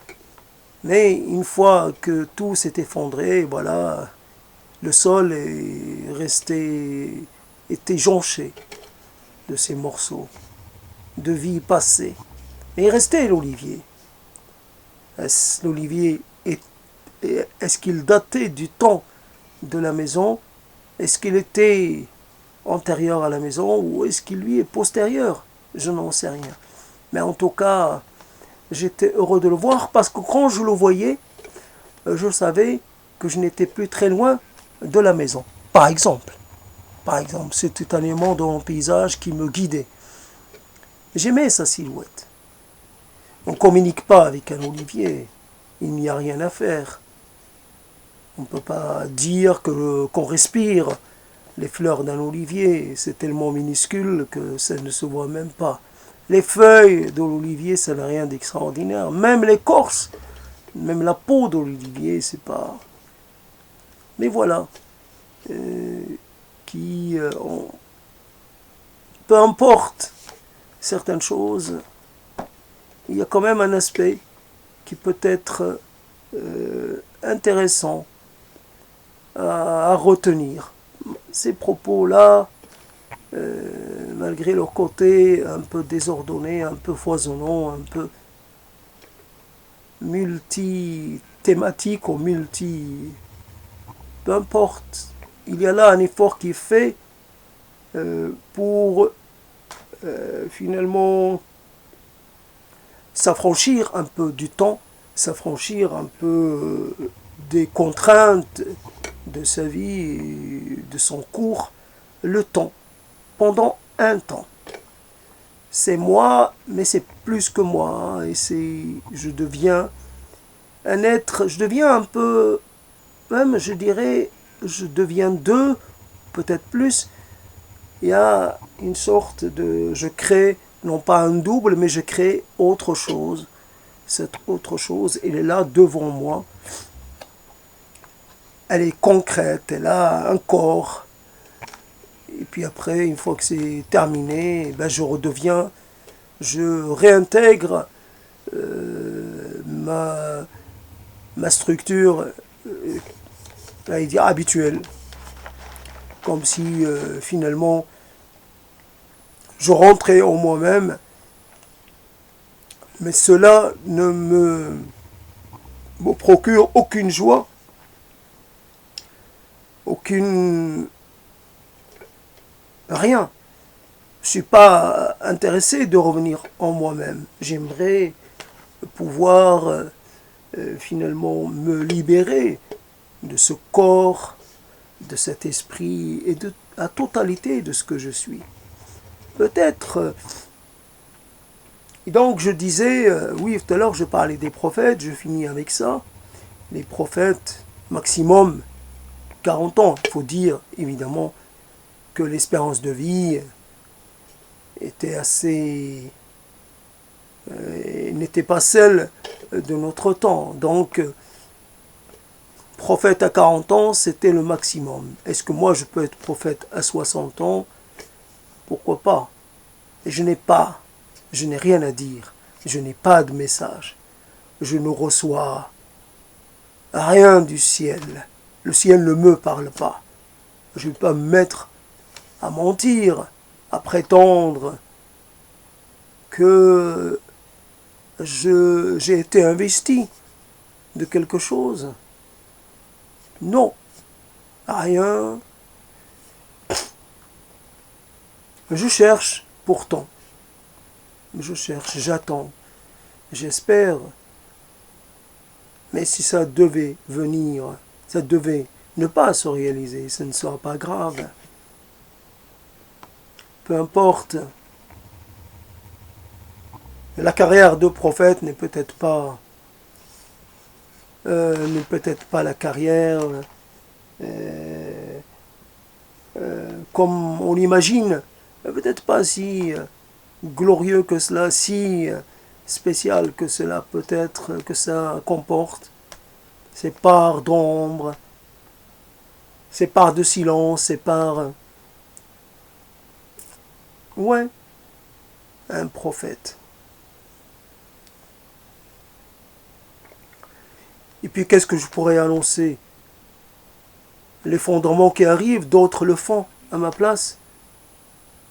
Mais une fois que tout s'est effondré, voilà, le sol est resté, était jonché de ces morceaux de vie passée. Mais il restait l'olivier. L'olivier est-ce qu'il datait du temps de la maison? Est-ce qu'il était antérieur à la maison ou est-ce qu'il lui est postérieur? Je n'en sais rien. Mais en tout cas, j'étais heureux de le voir parce que quand je le voyais, je savais que je n'étais plus très loin de la maison. Par exemple, c'était un élément dans mon paysage qui me guidait. J'aimais sa silhouette. On ne communique pas avec un olivier. il n'y a rien à faire. On ne peut pas dire qu'on respire les fleurs d'un olivier, c'est tellement minuscule que ça ne se voit même pas. Les feuilles de l'olivier, ça n'a rien d'extraordinaire. Même l'écorce, même la peau de l'olivier, c'est pas... Mais voilà, euh, peu importe certaines choses, il y a quand même un aspect qui peut être intéressant à retenir. Ces propos-là, malgré leur côté un peu désordonné, un peu foisonnant, un peu multi-thématique ou multi... Peu importe, il y a là un effort qui est fait pour finalement s'affranchir un peu du temps, s'affranchir un peu des contraintes de sa vie, de son cours, le temps, pendant un temps. C'est moi, mais c'est plus que moi, et je deviens un être, je deviens un peu, même je dirais, je deviens deux, peut-être plus. Il y a une sorte de, je crée, non pas un double, mais je crée autre chose. Cette autre chose, elle est là devant moi. Elle est concrète, elle a un corps. Et puis après, une fois que c'est terminé, ben je réintègre ma structure habituelle. Comme si finalement je rentrais en moi-même, mais cela ne me procure aucune joie, aucune... rien. Je ne suis pas intéressé de revenir en moi-même. J'aimerais pouvoir finalement me libérer de ce corps, de cet esprit et de la totalité de ce que je suis. Peut-être... et donc je disais, oui, tout à l'heure je parlais des prophètes, je finis avec ça. Les prophètes, maximum 40 ans. Il faut dire, évidemment, que l'espérance de vie était assez... n'était pas celle de notre temps. Donc, prophète à 40 ans, c'était le maximum. Est-ce que moi je peux être prophète à 60 ans? Pourquoi pas? Et je n'ai rien à dire. Je n'ai pas de message. Je ne reçois rien du ciel. Le ciel ne me parle pas. Je ne vais pas me mettre à mentir, à prétendre que j'ai été investi de quelque chose. Non, rien. Je cherche pourtant. Je cherche, j'attends, j'espère. Mais si ça devait venir, ça devait ne pas se réaliser, ce ne sera pas grave. Peu importe. La carrière de prophète n'est peut-être pas la carrière comme on l'imagine, peut-être pas si glorieux que cela, si spécial que cela peut être, que ça comporte. Ces parts d'ombre, ces parts de silence, ces parts... ouais, un prophète. Et puis qu'est-ce que je pourrais annoncer? L'effondrement qui arrive, d'autres le font à ma place,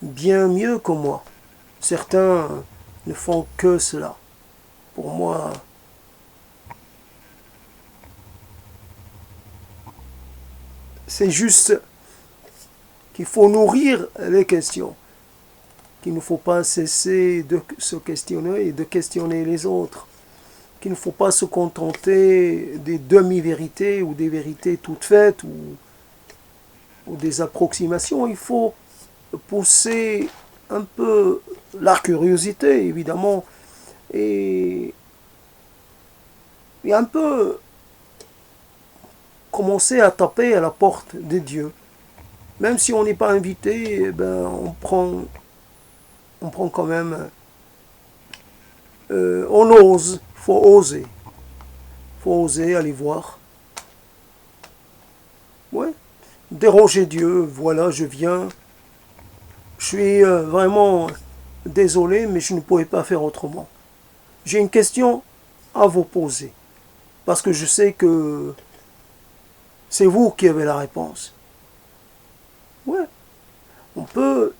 bien mieux que moi. Certains ne font que cela. Pour moi, c'est juste qu'il faut nourrir les questions, qu'il ne faut pas cesser de se questionner et de questionner les autres, qu'il ne faut pas se contenter des demi-vérités ou des vérités toutes faites ou des approximations. Il faut pousser un peu la curiosité, évidemment, et et un peu commencer à taper à la porte de Dieu. Même si on n'est pas invité, eh ben, on prend quand même, on ose, faut oser aller voir. Ouais, déranger Dieu, voilà, je viens, je suis vraiment désolé, mais je ne pouvais pas faire autrement. J'ai une question à vous poser, parce que je sais que c'est vous qui avez la réponse. Ouais, on peut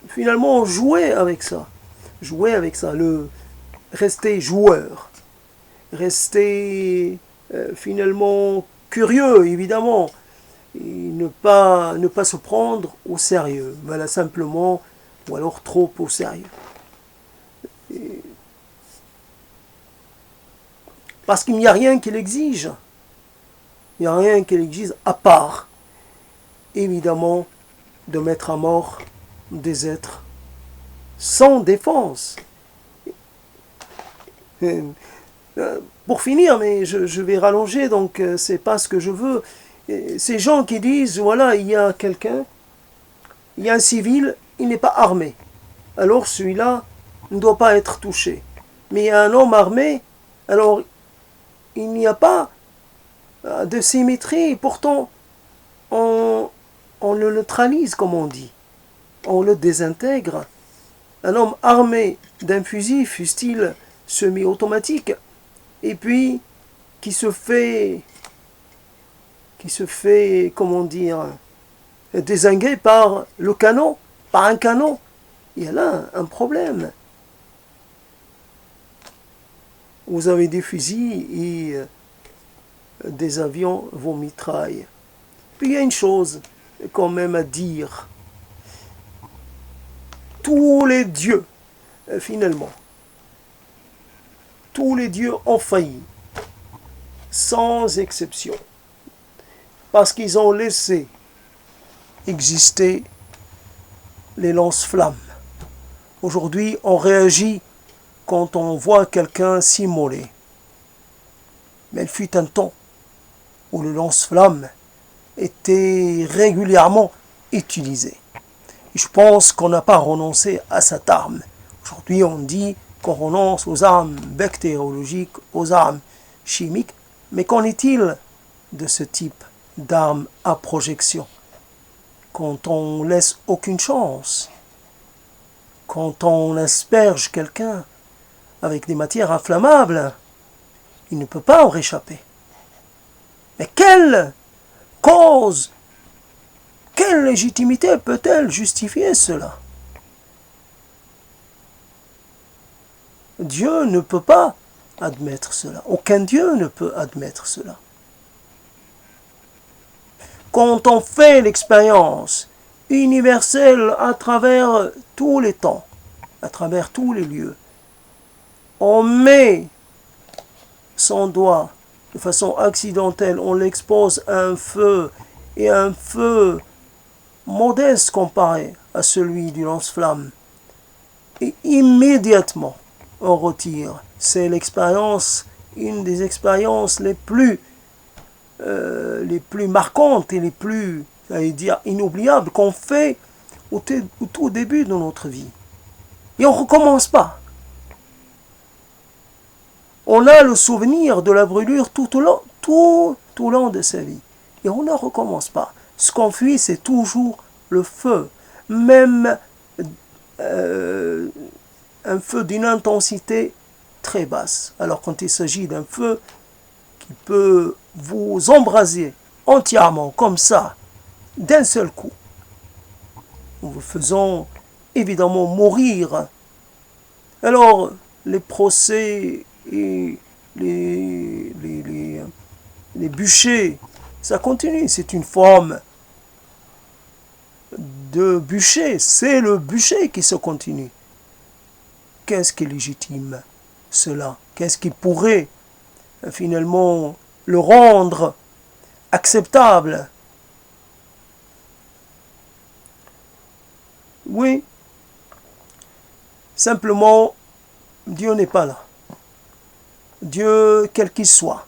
finalement jouer avec ça, rester joueur, rester finalement curieux, évidemment, et ne pas se prendre au sérieux, voilà, simplement, ou alors trop au sérieux. Et parce qu'il n'y a rien qui l'exige. Il n'y a rien qui l'exige à part, évidemment, de mettre à mort des êtres sans défense. Pour finir, mais je vais rallonger, donc c'est pas ce que je veux. Ces gens qui disent, voilà, il y a quelqu'un, il y a un civil, il n'est pas armé. Alors celui-là ne doit pas être touché. Mais il y a un homme armé, alors il n'y a pas de symétrie, pourtant on le neutralise, comme on dit. On le désintègre. Un homme armé d'un fusil, fût-il semi-automatique, et puis qui se fait, comment dire, dézinguer par le canon, par un canon. Il y a là un problème. Vous avez des fusils et des avions vos mitrailles. Puis il y a une chose quand même à dire. Tous les dieux, finalement, tous les dieux ont failli, sans exception, parce qu'ils ont laissé exister les lance-flammes. Aujourd'hui, on réagit quand on voit quelqu'un s'immoler. Mais il fut un temps où le lance-flamme était régulièrement utilisé. Et je pense qu'on n'a pas renoncé à cette arme. Aujourd'hui, on dit qu'on renonce aux armes bactériologiques, aux armes chimiques. Mais qu'en est-il de ce type d'armes à projection? Quand on laisse aucune chance, quand on asperge quelqu'un avec des matières inflammables, il ne peut pas en réchapper. Mais quelle cause, quelle légitimité peut-elle justifier cela? Dieu ne peut pas admettre cela. Aucun Dieu ne peut admettre cela. Quand on fait l'expérience universelle à travers tous les temps, à travers tous les lieux, on met son doigt de façon accidentelle, on l'expose à un feu, et un feu modeste comparé à celui du lance-flamme. Et immédiatement, on retire. C'est l'expérience, une des expériences les plus marquantes et les plus, j'allais dire, inoubliables qu'on fait au tout début de notre vie. Et on ne recommence pas. On a le souvenir de la brûlure tout au long de sa vie. Et on ne recommence pas. Ce qu'on fuit, c'est toujours le feu. Même un feu d'une intensité très basse. Alors quand il s'agit d'un feu qui peut vous embraser entièrement, comme ça, d'un seul coup, en vous faisant évidemment mourir. Alors, les procès et les bûchers, ça continue. C'est une forme de bûcher. C'est le bûcher qui se continue. Qu'est-ce qui est légitime, cela? Qu'est-ce qui pourrait finalement le rendre acceptable? Oui, simplement, Dieu n'est pas là. Dieu quel qu'il soit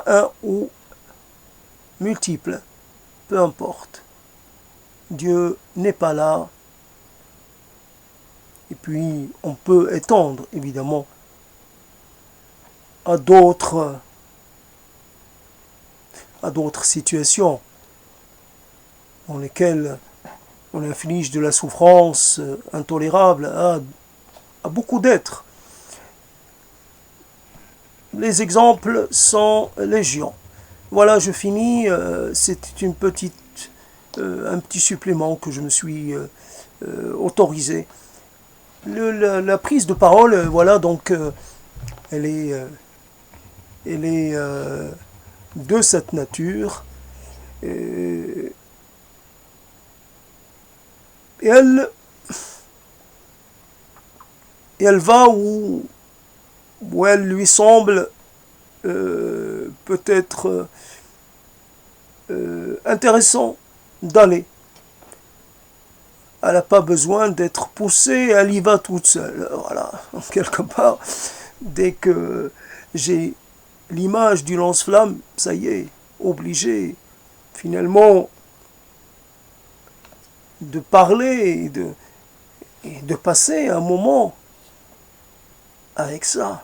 un ou multiple, peu importe. Dieu n'est pas là. Et puis, on peut étendre, évidemment, à d'autres situations dans lesquelles on inflige de la souffrance intolérable à beaucoup d'êtres. Les exemples sont légion. Voilà, je finis. C'était un petit supplément que je me suis autorisé. La prise de parole, voilà, donc, elle est de cette nature. Et elle va où elle lui semble peut-être intéressant d'aller. Elle n'a pas besoin d'être poussée, elle y va toute seule. Voilà, quelque part, dès que j'ai l'image du lance-flamme, ça y est, obligé finalement de parler et de passer un moment avec ça.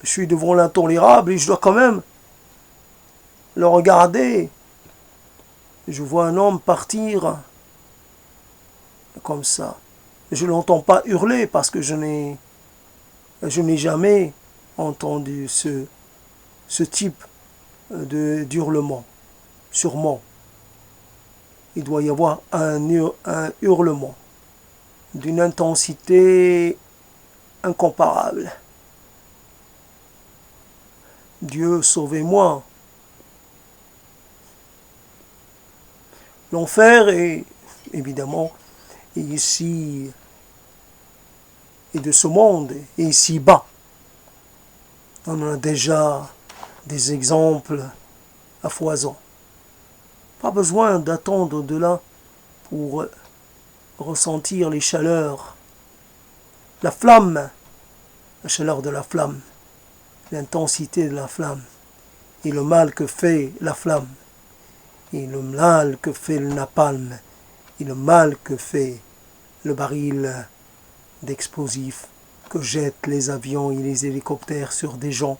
Je suis devant l'intolérable et je dois quand même le regarder. Je vois un homme partir comme ça. Je ne l'entends pas hurler parce que je n'ai jamais entendu ce type d'hurlement. Sûrement, il doit y avoir un hurlement d'une intensité incomparable. Dieu, sauvez-moi. L'enfer est évidemment ici et de ce monde et ici bas. On en a déjà des exemples à foison. Pas besoin d'attendre de là pour ressentir les chaleurs, la flamme, la chaleur de la flamme, l'intensité de la flamme et le mal que fait la flamme et le mal que fait le napalm et le mal que fait le baril d'explosifs que jettent les avions et les hélicoptères sur des gens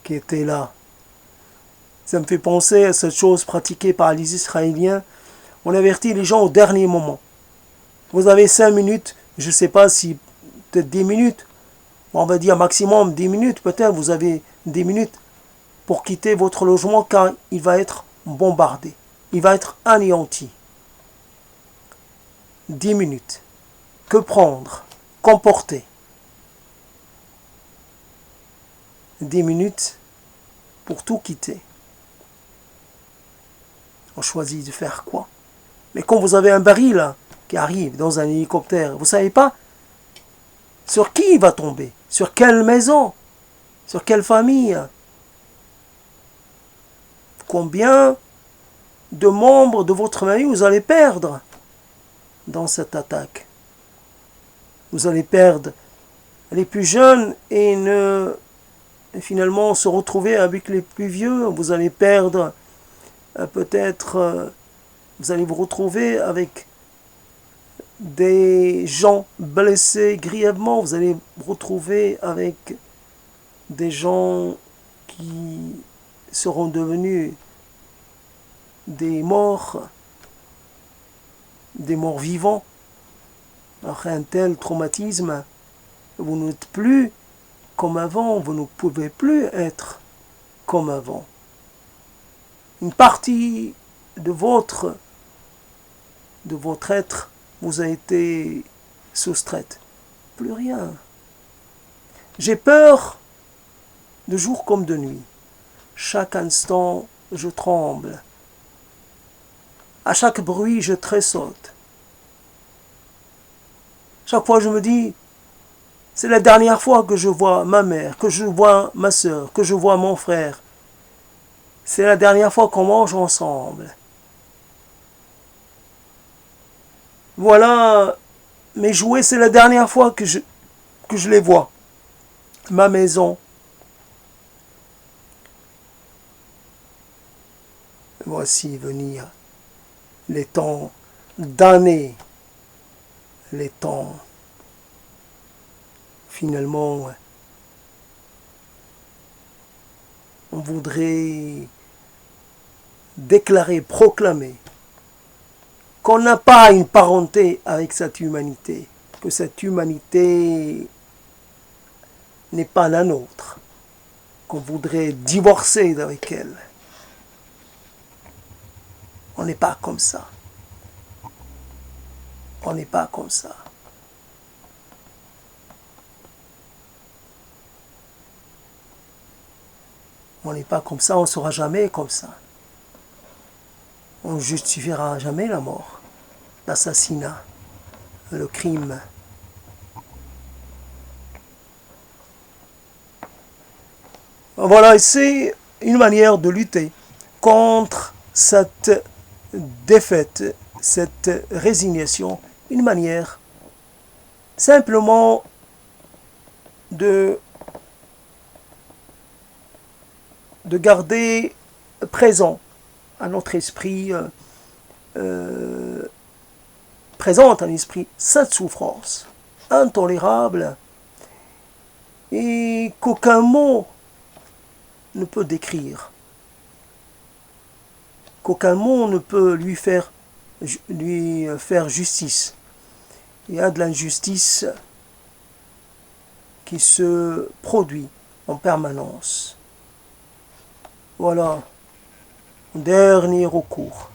qui étaient là. Ça me fait penser à cette chose pratiquée par les Israéliens. On avertit les gens au dernier moment. Vous avez 5 minutes, je ne sais pas si peut-être 10 minutes, on va dire maximum 10 minutes, peut-être vous avez 10 minutes pour quitter votre logement car il va être bombardé, il va être anéanti. 10 minutes. Que prendre? Qu'emporter? 10 minutes pour tout quitter. On choisit de faire quoi? Mais quand vous avez un baril qui arrive dans un hélicoptère, vous ne savez pas sur qui il va tomber, sur quelle maison, sur quelle famille, combien de membres de votre famille vous allez perdre dans cette attaque. Vous allez perdre les plus jeunes et finalement se retrouver avec les plus vieux. Vous allez perdre peut-être, vous allez vous retrouver avec des gens blessés grièvement. Vous allez vous retrouver avec des gens qui seront devenus des morts vivants. Après un tel traumatisme, vous n'êtes plus comme avant, vous ne pouvez plus être comme avant. Une partie de votre être vous a été soustraite. Plus rien. J'ai peur de jour comme de nuit. Chaque instant, je tremble. À chaque bruit, je tressaute. Chaque fois, je me dis, c'est la dernière fois que je vois ma mère, que je vois ma soeur, que je vois mon frère. C'est la dernière fois qu'on mange ensemble. Voilà mes jouets, c'est la dernière fois que je les vois. Ma maison. Voici venir les temps d'années, les temps finalement on voudrait déclarer, proclamer qu'on n'a pas une parenté avec cette humanité, que cette humanité n'est pas la nôtre, qu'on voudrait divorcer avec elle. On n'est pas comme ça. On n'est pas comme ça. On n'est pas comme ça, on ne sera jamais comme ça. On ne justifiera jamais la mort, l'assassinat, le crime. Voilà, et c'est une manière de lutter contre cette défaite, cette résignation, une manière simplement de garder présent à notre esprit, présente à l'esprit cette souffrance intolérable et qu'aucun mot ne peut décrire, qu'aucun mot ne peut lui faire justice. Il y a de l'injustice qui se produit en permanence. Voilà, dernier recours,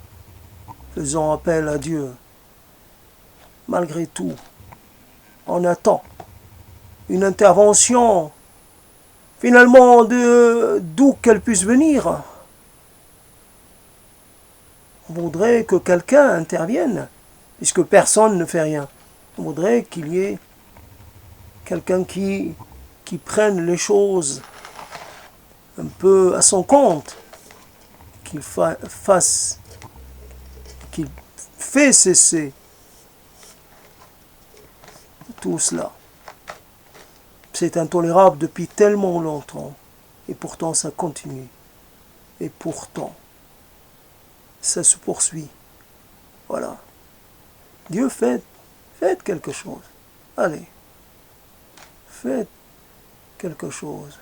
faisons appel à Dieu. Malgré tout, on attend une intervention, finalement, d'où qu'elle puisse venir. On voudrait que quelqu'un intervienne, puisque personne ne fait rien. On voudrait qu'il y ait quelqu'un qui prenne les choses un peu à son compte, qu'il fasse, qu'il fait cesser tout cela. C'est intolérable depuis tellement longtemps, et pourtant ça continue. Et pourtant, ça se poursuit. Voilà. Dieu, faites quelque chose. Allez, faites quelque chose.